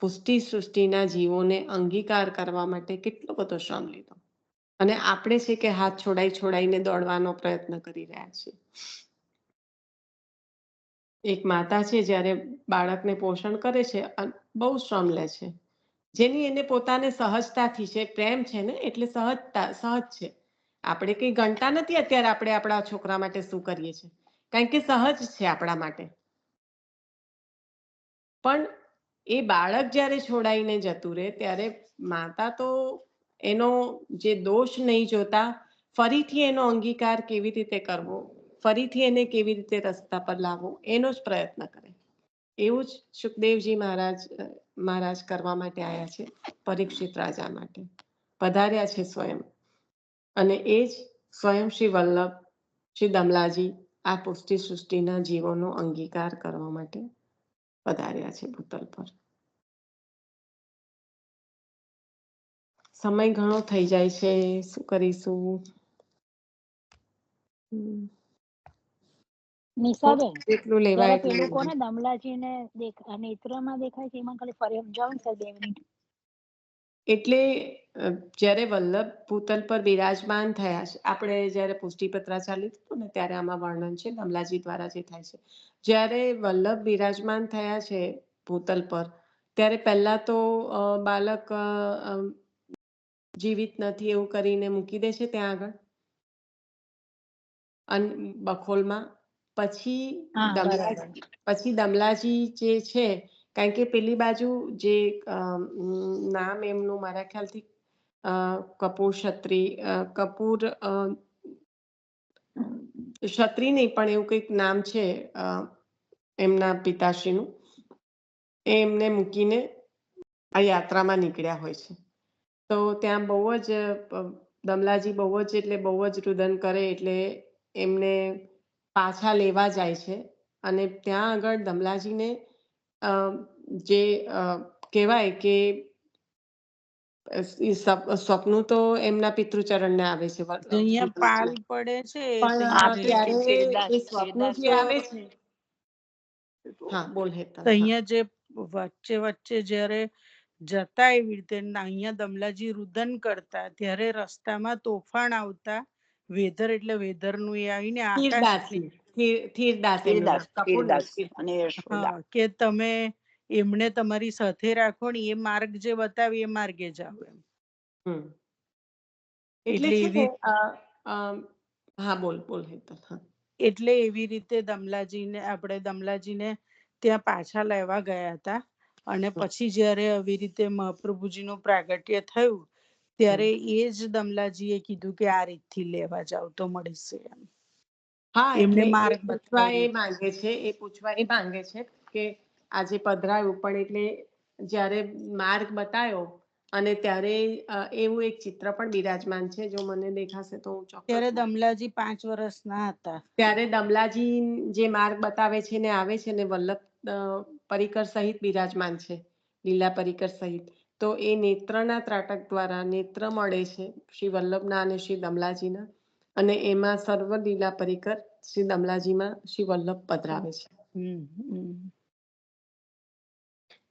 પુષ્ટિ સૃષ્ટિના જીવોને અંગીકાર કરવા માટે કેટલો બધો શ્રમ લીધો. અને આપણે છે કે હાથ છોડાઈને દોડવાનો પ્રયત્ન કરી રહ્યા છીએ. એક માતા છે જ્યારે બાળકને પોષણ કરે છે બહુ શ્રમ લે છે, જેની એને પોતાને સહજતાથી છે, પ્રેમ છે ને એટલે સહજ છે. આપણે કઈ ગણતા નથી અત્યારે આપણે આપણા છોકરા માટે શું કરીએ છીએ, કારણ કે સહજ છે આપણા માટે. પણ એ બાળક જ્યારે છોડાઈને જતું રહે ત્યારે માતા તો એનો જે દોષ નહીં જોતા ફરીથી એનો અંગીકાર કેવી રીતે કરવો, ફરીથી એને કેવી રીતે રસ્તા પર લાવવો એનો જ પ્રયત્ન કરે. એવું જ સુખદેવજી મહારાજ કરવા માટે આવ્યા છે, પરીક્ષિત રાજા માટે પધાર્યા છે સ્વયં. અને એ જ સ્વયં શ્રી વલ્લભ શ્રી દમલાજી આ પુષ્ટિ સૃષ્ટિના જીવોનો અંગીકાર કરવા માટે પધાર્યા છે ભૂતલ પર. સમય ઘણો થઈ જાય છે, શું કરીશું? નિશાબેન, જેટલું લેવાય જયારે એટલું પેલું લેવાય. કોને દમલાજીને નેત્રમાં દેખાય છે એમાં ખાલી ફરી સમજાવો ને સર 2 મિનિટ. એટલે જ્યારે વલ્લભ ભૂતલ પર બિરાજમાન થયા છે, આપણે જ્યારે પુષ્ટિપત્ર ચાલ્યું હતું ને ત્યારે આમાં વર્ણન છે દમલાજી દ્વારા જે થાય છે. જ્યારે વલ્લભ બિરાજમાન થયા છે ભૂતલ પર ત્યારે પહેલા તો બાળક જીવિત નથી એવું કરીને મૂકી દે છે ત્યાં આગળ બખોલમાં. પછી દમલાજી જે છે, કારણ કે પેલી બાજુ જે નામ એમનું મારા ખ્યાલથી કપૂર ક્ષત્રિય નહીં પણ એવું કંઈક નામ છે એમના પિતાશ્રીનું, એમને મૂકીને આ યાત્રામાં નીકળ્યા હોય છે. તો ત્યાં બહુ જ દમલાજી બહુ જ રુદન કરે એટલે એમને પાછા લેવા જાય છે. અને ત્યાં આગળ દમલાજીને જે કહેવાય કે સ્વપ્ન તો એમના પિતૃચરણને આવે છે, અહીંયા પાલ પડે છે પણ ત્યારે એ સ્વપ્ન જે આવે છે. હા બોલ હેતલ. અહીંયા જે વચ્ચે જયારે જતા એવી રીતે અહીંયા દમલાજી રુદન કરતા ત્યારે રસ્તામાં તોફાન આવતા, વેધર એટલે વેધર નું એ આવીને આકાશ કે તમે એમને તમારી સાથે રાખો ને એ માર્ગ જે બતાવે એ માર્ગે જાઓ એમ. એટલે હા બોલ હેતલ. હા એટલે એવી રીતે દમલાજીને ત્યાં પાછા લેવા ગયા હતા. અને પછી જયારે આવી રીતે મહાપ્રભુજીનું પ્રાગટ્ય થયું ત્યારે એ જ દમલાજીએ કીધું કે આ રીતથી લેવા જાવ તો મળશે એમ. હા એમને એટલે માર્ગ પૂછવા એ માંગે છે કે આજે પધરાયું પણ એટલે જ્યારે માર્ગ બતાયો અને ત્યારે એવું એક ચિત્ર પણ બિરાજમાન છે, જો મને દેખાશે તો હું ચોક્કસ. ત્યારે દમલાજી 5 વર્ષના હતા. ત્યારે દમલાજી જે માર્ગ બતાવે છે ને આવે છે ને વલ્લભ પરિકર સહિત બિરાજમાન છે, લીલા પરિકર સહિત. તો એ નેત્રના ત્રાટક દ્વારા નેત્ર મળે છે શ્રી વલ્લભના અને શ્રી દમલાજીના, અને એમાં સર્વ લીલા પરિકર શ્રી દમલાજીમાં શ્રી વલ્લભ પધરાવે છે.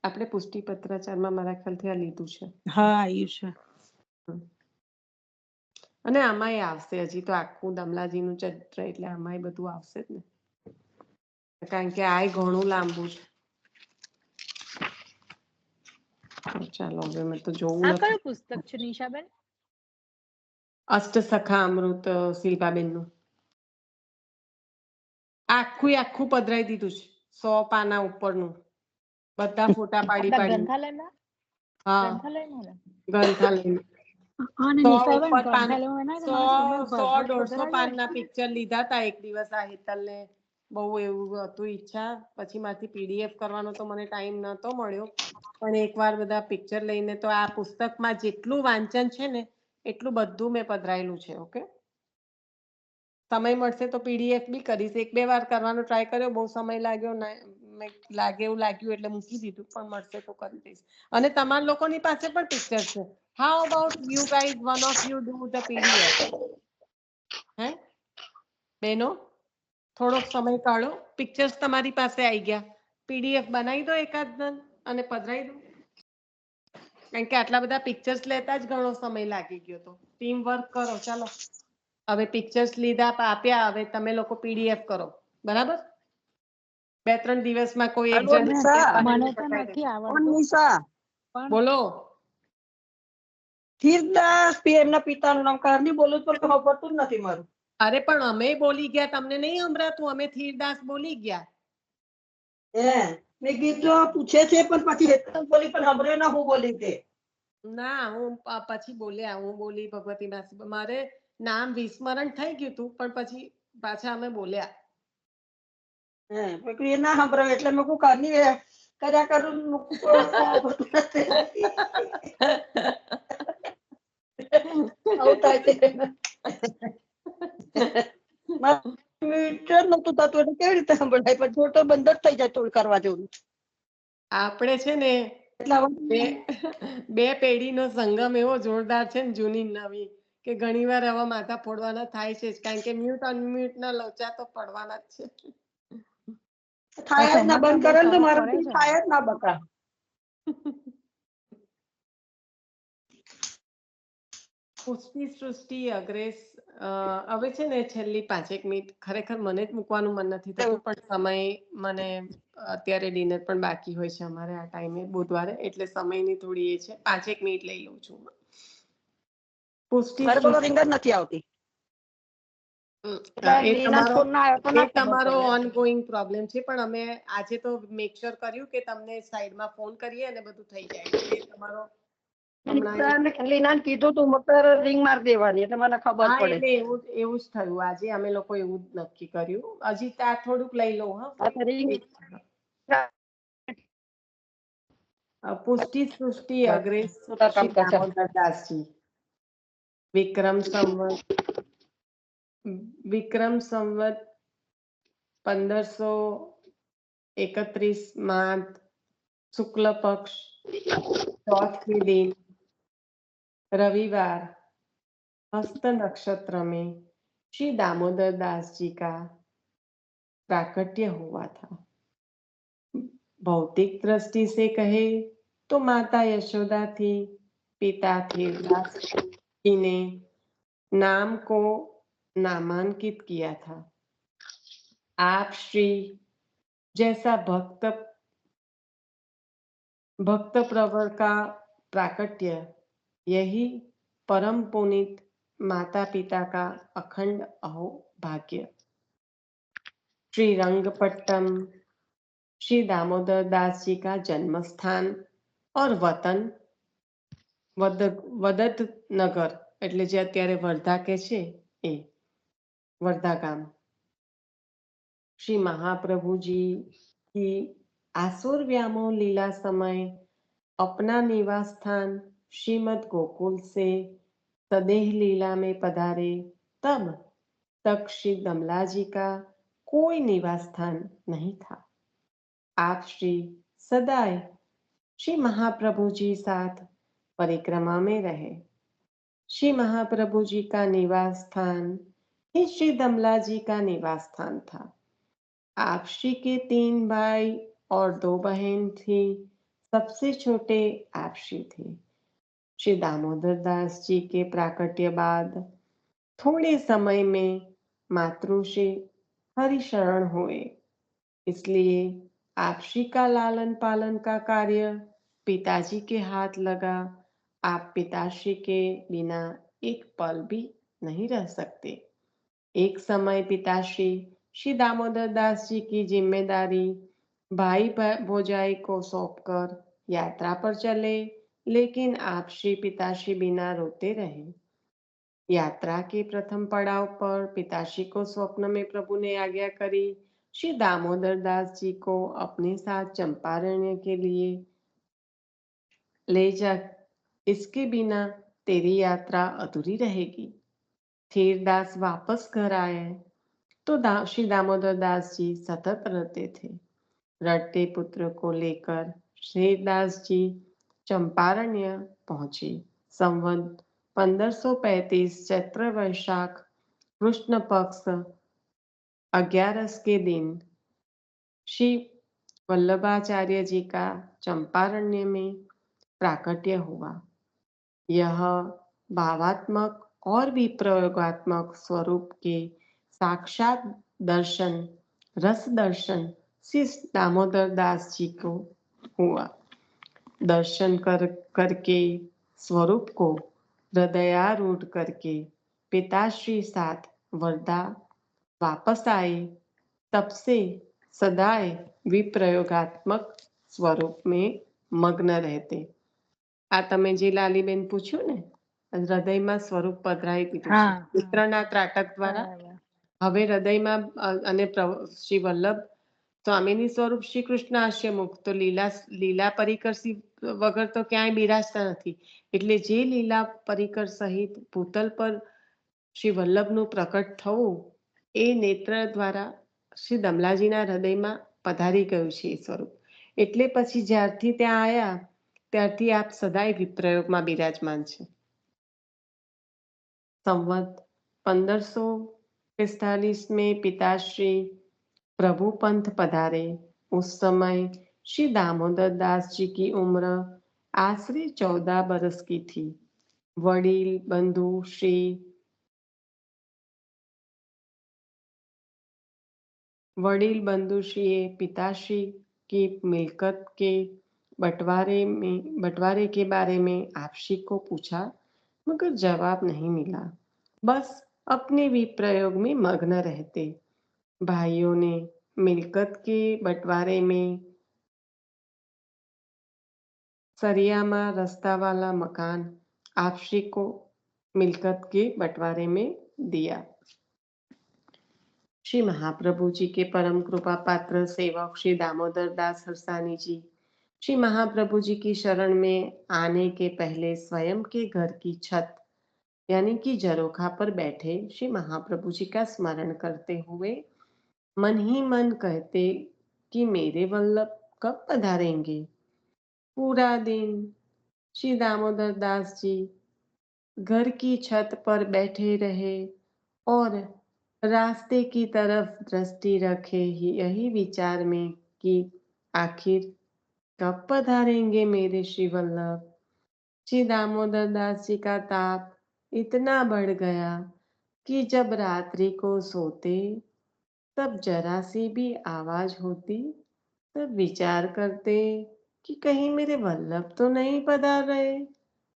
આપણે પુષ્ટિ પત્રાચારમાં મારા ખ્યાલથી આ લીધું છે. હા આવ્યું છે. અને આમાંય આવશે, હજી તો આખું દમલાજીનું ચરિત્ર એટલે આમાંય બધું આવશે જ ને, કારણ કે આ ઘણું લાંબુ છે. ચાલો હવે મેં તો જોવું આ નથી. કયું પુસ્તક છે નિશાબેન? અષ્ટસખા અમૃત શિલ્પાબેનનું. આખું પધરાઈ દીધું છે 100 પાના ઉપરનું, બધા ફોટા પાડી આપણા પાડી. ગ્રંથાલયમાં હા, ગ્રંથાલયમાં ને ગ્રંથાલયમાં અને 100 નિશાબેન ઉપર પાન, ગ્રંથાલયમાં ના કે 100 મને સમય 100 ભરભર 150 પધરાવી પાનના પિક્ચર લીધા હતા એક દિવસ. આ હેતલને બહુ એવું હતું ઈચ્છા, પછી માંથી પીડીએફ કરવાનો તો મને ટાઈમ નતો મળ્યો, પણ એકવાર બધા પિક્ચર લઈને તો આ પુસ્તકમાં જેટલું વાંચન છે ને એટલું બધું મેં પધરાયેલું છે. ઓકે, સમય મળશે તો પીડીએફ બી કરીશ. 1-2 વાર કરવાનો ટ્રાય કર્યો, બહુ સમય લાગ્યો, એવું લાગ્યું એટલે મૂકી દીધું, પણ મળશે તો કરી દઈશ. અને તમારા લોકોની પાસે પણ પિક્ચર છે. How about you guys, one of you do the PDF? હે બેનો, થોડોક સમય કાઢો, પિક્ચર્સ તમારી પાસે આવી ગયા, પીડીએફ બનાવી દો એકાદ અને પધરાઈ દો. કારણ કે આટલા બધા પિક્ચર્સ લેતા જ ઘણો સમય લાગી ગયો. તો ટીમ વર્ક કરો. ચાલો, હવે પિક્ચર્સ લીધા, આપ્યા, હવે તમે લોકો પીડીએફ કરો. બરાબર, 2-3 દિવસમાં કોઈ એક હલો જણ નિશા, મને તો નથી કોણ આવડતું નિશા? પણ બોલો. ધીરદાસ એમના પિતાનું નામ કારની બોલું પણ ખબરતું જ નથી મારું. અરે પણ અમે બોલી ગયા, તમને નહીં સંભળાતું? અમે ધીરદાસ બોલી ગયા. મેં કીધું પૂછે છે પણ પછી હેતલ બોલી પણ સાંભળ્યો ના હું બોલી તે. ના, હું પછી બોલ્યા, હું બોલી ભગવતી માસી. મારે નામ વિસ્મરણ થઈ ગયું હતું, પણ પછી પાછા અમે બોલ્યા. મેં કીધું એ ના સાંભળ્યો એટલે મેં કોઈ કારની કર્યા કરું મૂકું તો ખબરતું નથી. આવું થાય છે. મીટર નતું થતું એટલે કેવી રીતે સંભળાય, પણ છોટો બંધ જ થઈ જાય થોડું કરવા જેવું. આપણે છે ને એટલે બે પેઢીનો સંગમ એવો જોરદાર છે ને, જૂની નવી, કે ઘણીવાર આવા માથા ફોડવાના થાય છે જ, કારણ કે મ્યુટ અનમ્યુટ ના લોચા તો પડવાના જ છે. થાય જ ના, બંધ કરે ને તો મારે પડે છે. થાય જ ના બકા. પુષ્ટિ સૃષ્ટિ અગ્રેસ, હવે છે ને છેલ્લી 5 મિનિટ, ખરેખર મને જ મૂકવાનું મન નથી થતું, પણ સમય મને અત્યારે ડિનર પણ બાકી હોય છે અમારે આ ટાઈમે બુધવારે, એટલે સમયની થોડી એ છે. 5 મિનિટ લઈ લઉં છું. પુષ્ટિ મારે બોલો સૃષ્ટિ, રિંગ જ નથી આવતી. એટલે એ લીના તમારો ફોન ના આવ્યો તો ના ખબર તમારો પડે. ઓનગોઈંગ પ્રોબ્લેમ છે, પણ અમે આજે તો મેક શ્યોર કર્યું કે તમને સાઈડમાં ફોન કરીએ અને બધું થઈ જાય. એટલે તમારો હમણાં, લીનાને કીધું તું મકર રિંગ માર દેવાની એટલે મને ખબર હા, પડે. એટલે એવું જ થયું. આજે અમે લોકો એવું જ નક્કી કર્યું. હજી ત્યાં થોડુંક લઈ લઉં. આ તો રિંગ પુષ્ટિ સૃષ્ટિ અગ્રેસ કામ શ્રી કરશે. દામોદર દાસજી. વિક્રમ સંવત 1531 माघ शुक्ल पक्ष चौथे दिन रविवार हस्त नक्षत्र में श्री दामोदर दास जी का प्राकट्य हुआ था। भौतिक दृष्टि से कहे तो माता यशोदा थी, पिता थे दास जी ने नाम को नामांकित किया था। आप श्री जैसा भक्त प्रवर का प्राकट्य, यही परम पुनीत माता पिता का अखंड अहो भाग्य। श्री रंगपट्टम श्री दामोदर दास जी का जन्म स्थान और वतन वदत नगर, એટલે જે અત્યારે વર્ધા કે છે એ वर्धा गाम। श्री महाप्रभु जी की आसुर व्यामोह लीला समय अपना निवास स्थान श्रीमद गोकुल से सदेह लीला में पधारे, तब तक श्री दमला जी का कोई निवास स्थान नहीं था। आप श्री सदाए श्री महाप्रभु जी साथ परिक्रमा में रहे। श्री महाप्रभु जी का निवास स्थान ही श्री दमला जी का निवास स्थान था। आप श्री के 3 भाई और 2 बहन थी। सबसे छोटे आप श्री थे। श्री दामोदर दास जी के प्राकट्य बाद थोड़े समय में मातृश्री हरिशरण हुए, इसलिए आप श्री का लालन पालन का कार्य पिताजी के हाथ लगा। आप पिताश्री के बिना एक पल भी नहीं रह सकते। एक समय पिताश्री श्री दामोदर दास जी की जिम्मेदारी भाई भोजाई को सौंपकर यात्रा पर चले, लेकिन आप श्री पिताश्री बिना रोते रहे। यात्रा के प्रथम पड़ाव पर पिताश्री को स्वप्न में प्रभु ने आज्ञा करी, श्री दामोदर दास जी को अपने साथ चंपारण्य के लिए ले जा, इसके बिना तेरी यात्रा अधूरी रहेगी। धीरदास वापस घर आए तो श्री दामोदर दास जी सतत रहते थे। रटते पुत्र को लेकर श्रीदास जी चंपारण्य पहुंचे। संवत 1535 चैत्र वैशाख कृष्ण पक्ष 11 के दिन श्री वल्लभाचार्य जी का चंपारण्य में प्राकट्य हुआ। यह भावात्मक और भी प्रयोगात्मक स्वरूप के साक्षात दर्शन, रस दर्शन श्री दामोदर दास जी को हुआ। दर्शन करके स्वरूप को हृदयारूढ़ करके पिताश्री साथ वर्धा वापस आए। तब से सदाए विप्रयोगात्मक स्वरूप में मग्न रहते। આ તમે જે લાલીબેન પૂછ્યું ને, હૃદયમાં સ્વરૂપ પધરાવી દીધું છે મિત્રના ત્રાટક દ્વારા। હવે હૃદયમાં અને શ્રી વલ્લભ સ્વામીની સ્વરૂપ શ્રી કૃષ્ણ હાસ્યમુખ, તો લીલા પરિકર વગર તો ક્યાંય બિરાજતા નથી। એટલે જે લીલા પરિકર સહિત ભૂતલ પર શ્રી વલ્લભનું પ્રકટ થવું એ નેત્ર દ્વારા શ્રી દમલાજીના હૃદયમાં પધારી ગયું છે એ સ્વરૂપ। એટલે પછી જ્યારથી ત્યાં આયા ત્યારથી આપ સદાય વિપ્રયોગમાં બિરાજમાન છે। સંવત 1545 में पिताश्री प्रभु पंथ पधारे। उस समय श्री दामोदर दास जी की उम्र आश्रे 14 बरस की थी। वडील बंधु श्री पिताश्री की मिल्कत के बंटवारे के बारे में आपश्री को पूछा, मगर जवाब नहीं मिला। बस अपने विप्रयोग में मग्न रहते। भाइयों ने मिल्कत के बंटवारे में सरियामा रास्ता वाला मकान आपश्री को मिल्कत के बंटवारे में दिया। श्री महाप्रभु जी के परम कृपा पात्र सेवक श्री दामोदर दास हरसानी जी श्री महाप्रभु जी की शरण में आने के पहले स्वयं के घर की छत यानी कि झरोखा पर बैठे श्री महाप्रभु जी का स्मरण करते हुए मन ही मन कहते कि मेरे वल्लभ कब पधारेंगे। पूरा दिन श्री दामोदर दास जी घर की छत पर बैठे रहे और रास्ते की तरफ दृष्टि रखे यही विचार में कि आखिर कब पधारेंगे मेरे श्री वल्लभ। श्री दामोदर दास जी का ताप इतना बढ़ गया कि जब रात्रि को सोते तब जरा सी भी आवाज होती तब विचार करते कि कहीं मेरे वल्लभ तो नहीं पधार रहे,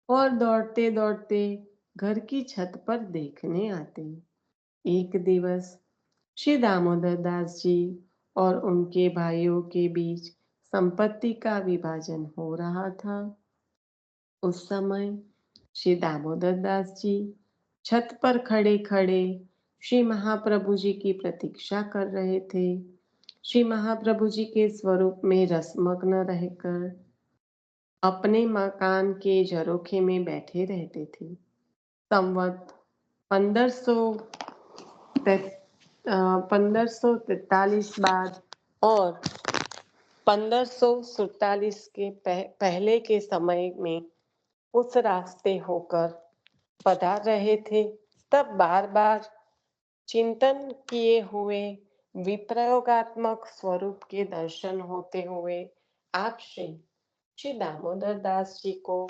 और दौड़ते दौड़ते घर की छत पर देखने आते। एक दिवस श्री दामोदर दास जी और उनके भाइयों के बीच संपत्ति का विभाजन हो रहा था। उस समय श्री दामोदर दास जी छत पर खड़े खड़े श्री महाप्रभु जी की प्रतीक्षा कर रहे थे। श्री महाप्रभु जी के स्वरूप में रसमग्न रहकर अपने मकान के झरोखे में बैठे रहते थे। संवत 1543 बाद और 1547 के पहले के समय में उस रास्ते होकर पधार रहे थे। तब बार बार चिंतन किए हुए विप्रयोगात्मक स्वरूप के दर्शन होते हुए आप श्री दामोदर दास जी को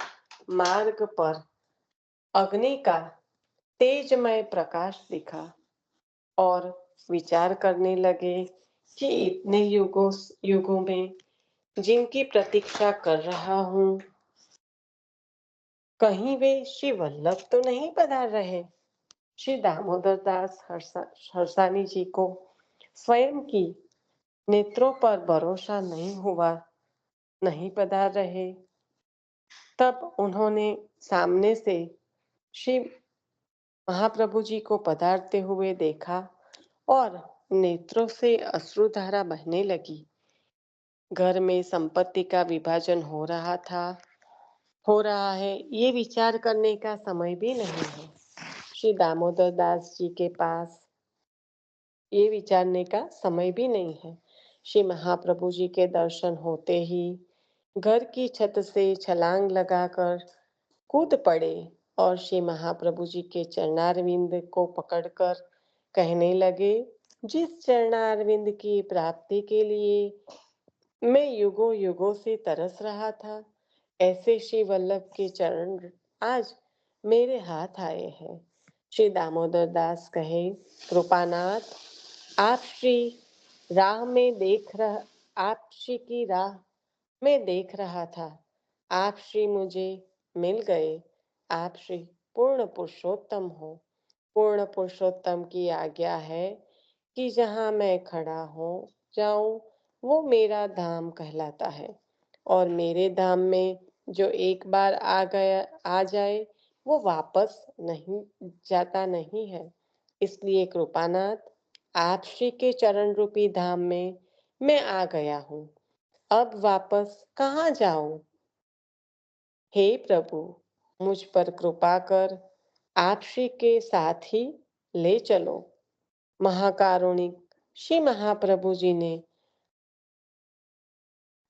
मार्ग पर अग्नि का तेजमय प्रकाश दिखा और विचार करने लगे कि इतने युगों में जिनकी प्रतीक्षा कर रहा हूँ कहीं वे श्री वल्लभ तो नहीं पधार रहे। श्री दामोदर दास हरसानी जी को स्वयं की नेत्रों पर भरोसा नहीं पधार रहे। तब उन्होंने सामने से श्री महाप्रभु जी को पधारते हुए देखा और नेत्रों से अश्रुधारा बहने लगी। घर में संपत्ति का विभाजन हो रहा है, ये विचार करने का समय भी नहीं है। श्री दामोदर दास जी के पास ये विचारने का समय भी नहीं है। श्री महाप्रभु जी के दर्शन होते ही घर की छत से छलांग लगाकर कूद पड़े और श्री महाप्रभु जी के चरणारविंद को पकड़कर कहने लगे, जिस चरणारविंद की प्राप्ति के लिए मैं युगों युगों से तरस रहा था, ऐसे श्री वल्लभ के चरण आज मेरे हाथ आए हैं। श्री दामोदर दास कहे, कृपानाथ, आप श्री की राह में देख रहा था। आप श्री मुझे मिल गए। आप श्री पूर्ण पुरुषोत्तम हो। पूर्ण पुरुषोत्तम की आज्ञा है कि जहाँ मैं खड़ा हो जाऊं वो मेरा धाम कहलाता है, और मेरे धाम में जो एक बार आ जाए वो वापस नहीं जाता नहीं है। इसलिए कृपानाथ, आप श्री के चरण रूपी धाम में मैं आ गया हूँ। अब वापस कहाँ जाऊं? हे प्रभु, मुझ पर कृपा कर आप श्री के साथ ही ले चलो। महाकारुणिक श्री महाप्रभु जी ने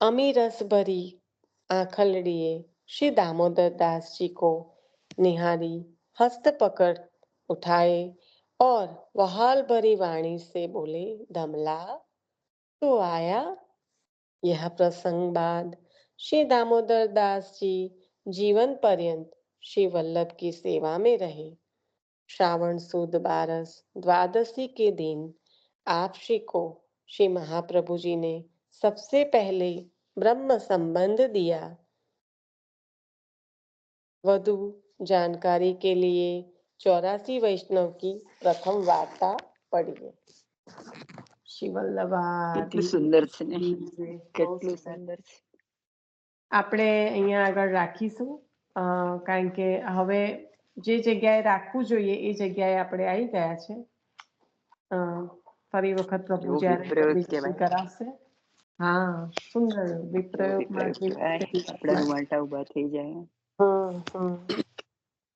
अमीरस भरी आंखलड़िए श्री दामोदर दास जी को निहारी, हस्त पकड़ उठाए और वहाल भरी वाणी से बोले, दमला तो आया। यह प्रसंग बाद श्री दामोदर दास जी जीवन पर्यंत श्री वल्लभ की सेवा में रहे। श्रावण सुद बारस द्वादशी के दिन आप श्री को श्री महाप्रभु जी ने सबसे पहले ब्रह्म संबंध दिया। વધુ जानकारी के लिए 84 वैष्णव की प्रथम वार्ता पढ़िए। શ્રી કેટલું વલ્લભાધી સુંદર છે ને, બહુ કેટલું સુંદર. સુંદર છે. આપણે અહીંયા આગળ રાખીશું, કારણ કે હવે જે જગ્યાએ રાખવું જોઈએ એ જગ્યાએ આપણે આવી ગયા છે. ફરી વખત પ્રભુ એવો જ્યારે વિપ્રયોગ permission કહેવાય. કરાવશે. હા, સુંદર એવો વિપ્રયોગમાં વિપ્રયોગ કહેવાય. આપણા રૂવાટા ઉભા થઈ જાય.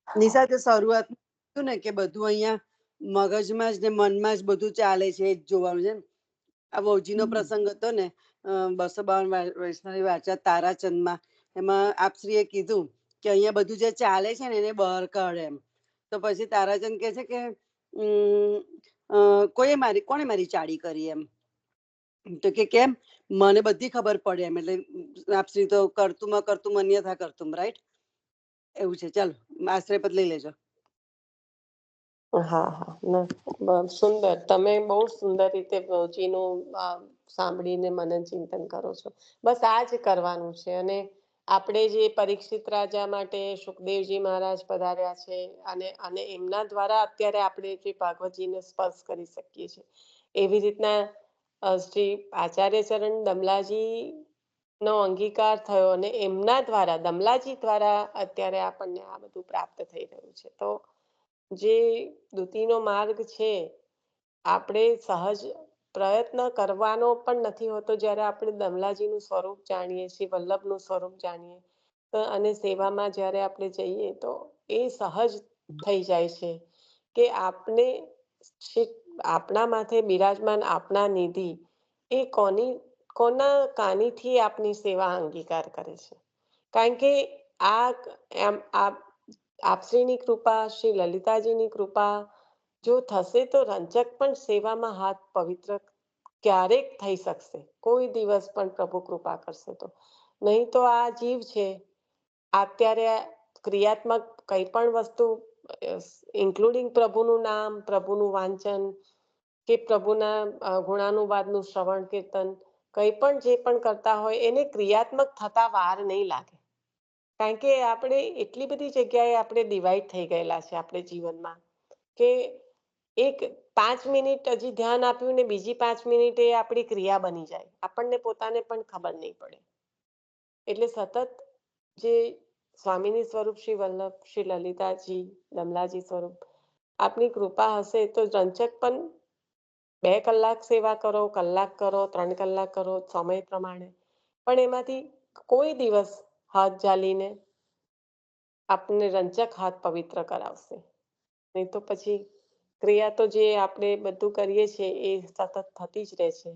નિશા શરૂઆત કીધું ને કે બધું અહીંયા મગજમાં જ ને મનમાં જ બધું ચાલે છે, એ જ જોવાનું છે. આ વૌજીનો પ્રસંગ હતો ને 252 વૈષ્ણવી વાર્તા તારાચંદમાં, એમાં આપશ્રીએ કીધું કે અહીંયા બધું જે ચાલે છે ને એને બહાર કાઢે એમ. તો પછી તારાચંદ કહે છે કે કોણે મારી ચાડી કરી એમ. તો કે કેમ, મને બધી ખબર પડે એમ. એટલે આપશ્રી તો કરતું અન્યથા કરતું, રાઈટ? એવું છે. ચાલો આશ્રયપદ લઈ લેજો. હા હા, સુંદર. તમે બહુ સુંદર રીતે પ્રભુજીનું સાંભળીને મનન ચિંતન કરો છો. બસ આ જ કરવાનું છે. અને આપણે જે પરીક્ષિત રાજા માટે સુખદેવજી મહારાજ પધાર્યા છે, અને એમના દ્વારા અત્યારે આપણે જે ભાગવતજીને સ્પર્શ કરી શકીએ છીએ, એવી રીતના શ્રી આચાર્ય ચરણ દમલાજી નો અંગીકાર થયો અને એમના દ્વારા, દમલાજી દ્વારા અત્યારે આપણને આ બધું પ્રાપ્ત થઈ રહ્યું છે. તો જે દુતિનો માર્ગ છે, આપણે સહજ પ્રયત્ન કરવાનો પણ નથી હોતો. જ્યારે આપણે દમલાજીનું સ્વરૂપ જાણીએ છીએ, વલ્લભનું સ્વરૂપ જાણીએ અને સેવામાં જ્યારે આપણે જઈએ તો એ સહજ થઈ જાય છે કે આપણા માથે બિરાજમાન આપના નિધિ એ કોના કાનીથી આપની સેવા અંગીકાર કરે છે. કારણ કે આપશ્રીની કૃપા, શ્રી લલિતાજીની કૃપા જો થશે તો રંજક પણ સેવામાં હાથ પવિત્ર ક્યારેક થઈ શકશે, કોઈ દિવસ પણ પ્રભુ કૃપા કરશે તો. નહીં તો આ જીવ છે અત્યારે ક્રિયાત્મક કઈ પણ વસ્તુ, ઇન્ક્લુડિંગ પ્રભુનું નામ, પ્રભુનું વાંચન કે પ્રભુના ગુણાનુવાદનું શ્રવણ કીર્તન, કઈ પણ જે પણ કરતા હોય એને ક્રિયાત્મક થતા વાર નહીં લાગે. કારણ કે આપણે એટલી બધી જગ્યાએ આપણે ડિવાઈડ થઈ ગયેલા છે આપણે જીવનમાં, કે એક 5 મિનિટ હજી ધ્યાન આપ્યું ને બીજી 5 મિનિટ એ આપણી ક્રિયા બની જાય, આપણને પોતાને પણ ખબર નહીં પડે. એટલે સતત જે સ્વામીની સ્વરૂપ શ્રી વલ્લભ, શ્રી લલિતાજી, દમલાજી સ્વરૂપ આપની કૃપા હશે તો રંચક પણ 2 કલાક સેવા કરો, કલાક કરો, 3 કલાક કરો, સમય પ્રમાણે, પણ એમાંથી કોઈ દિવસ હાથ જાલીને આપણને રંચક હાથ પવિત્ર કરાવશે. નહીં તો પછી ક્રિયા તો જે આપણે બધું કરીએ છીએ એ સતત થતી જ રહે છે.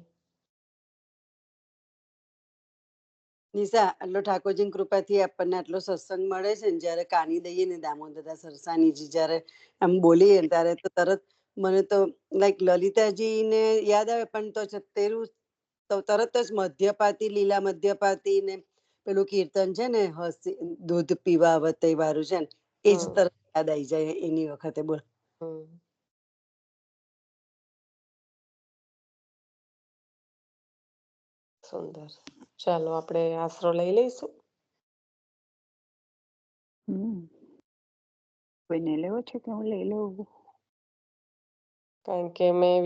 નિશા, આટલો ઠાકોરજીની કૃપાથી આપણને આટલો સત્સંગ મળે છે ને, જ્યારે કાની દઈએ ને દામોદરા સરસાનીજી જ્યારે આમ બોલીએ ને ત્યારે તો તરત મને તો લાઈક લલિતાજી ને યાદ આવે, પણ તો તેરું તો તરત જ મધ્યપાતી, લીલા મધ્યપાતી ને પેલું કીર્તન છે ને, હસી દૂધ પીવા વતે વાળું છે ને, એ જ તરત યાદ આવી જાય એની વખતે. બોલ. સુંદર. ચાલો આપણે આશરો લઈ લઈશું. કોઈને લેવો છે કે હું લઈ લઉં? કારણ કે મેં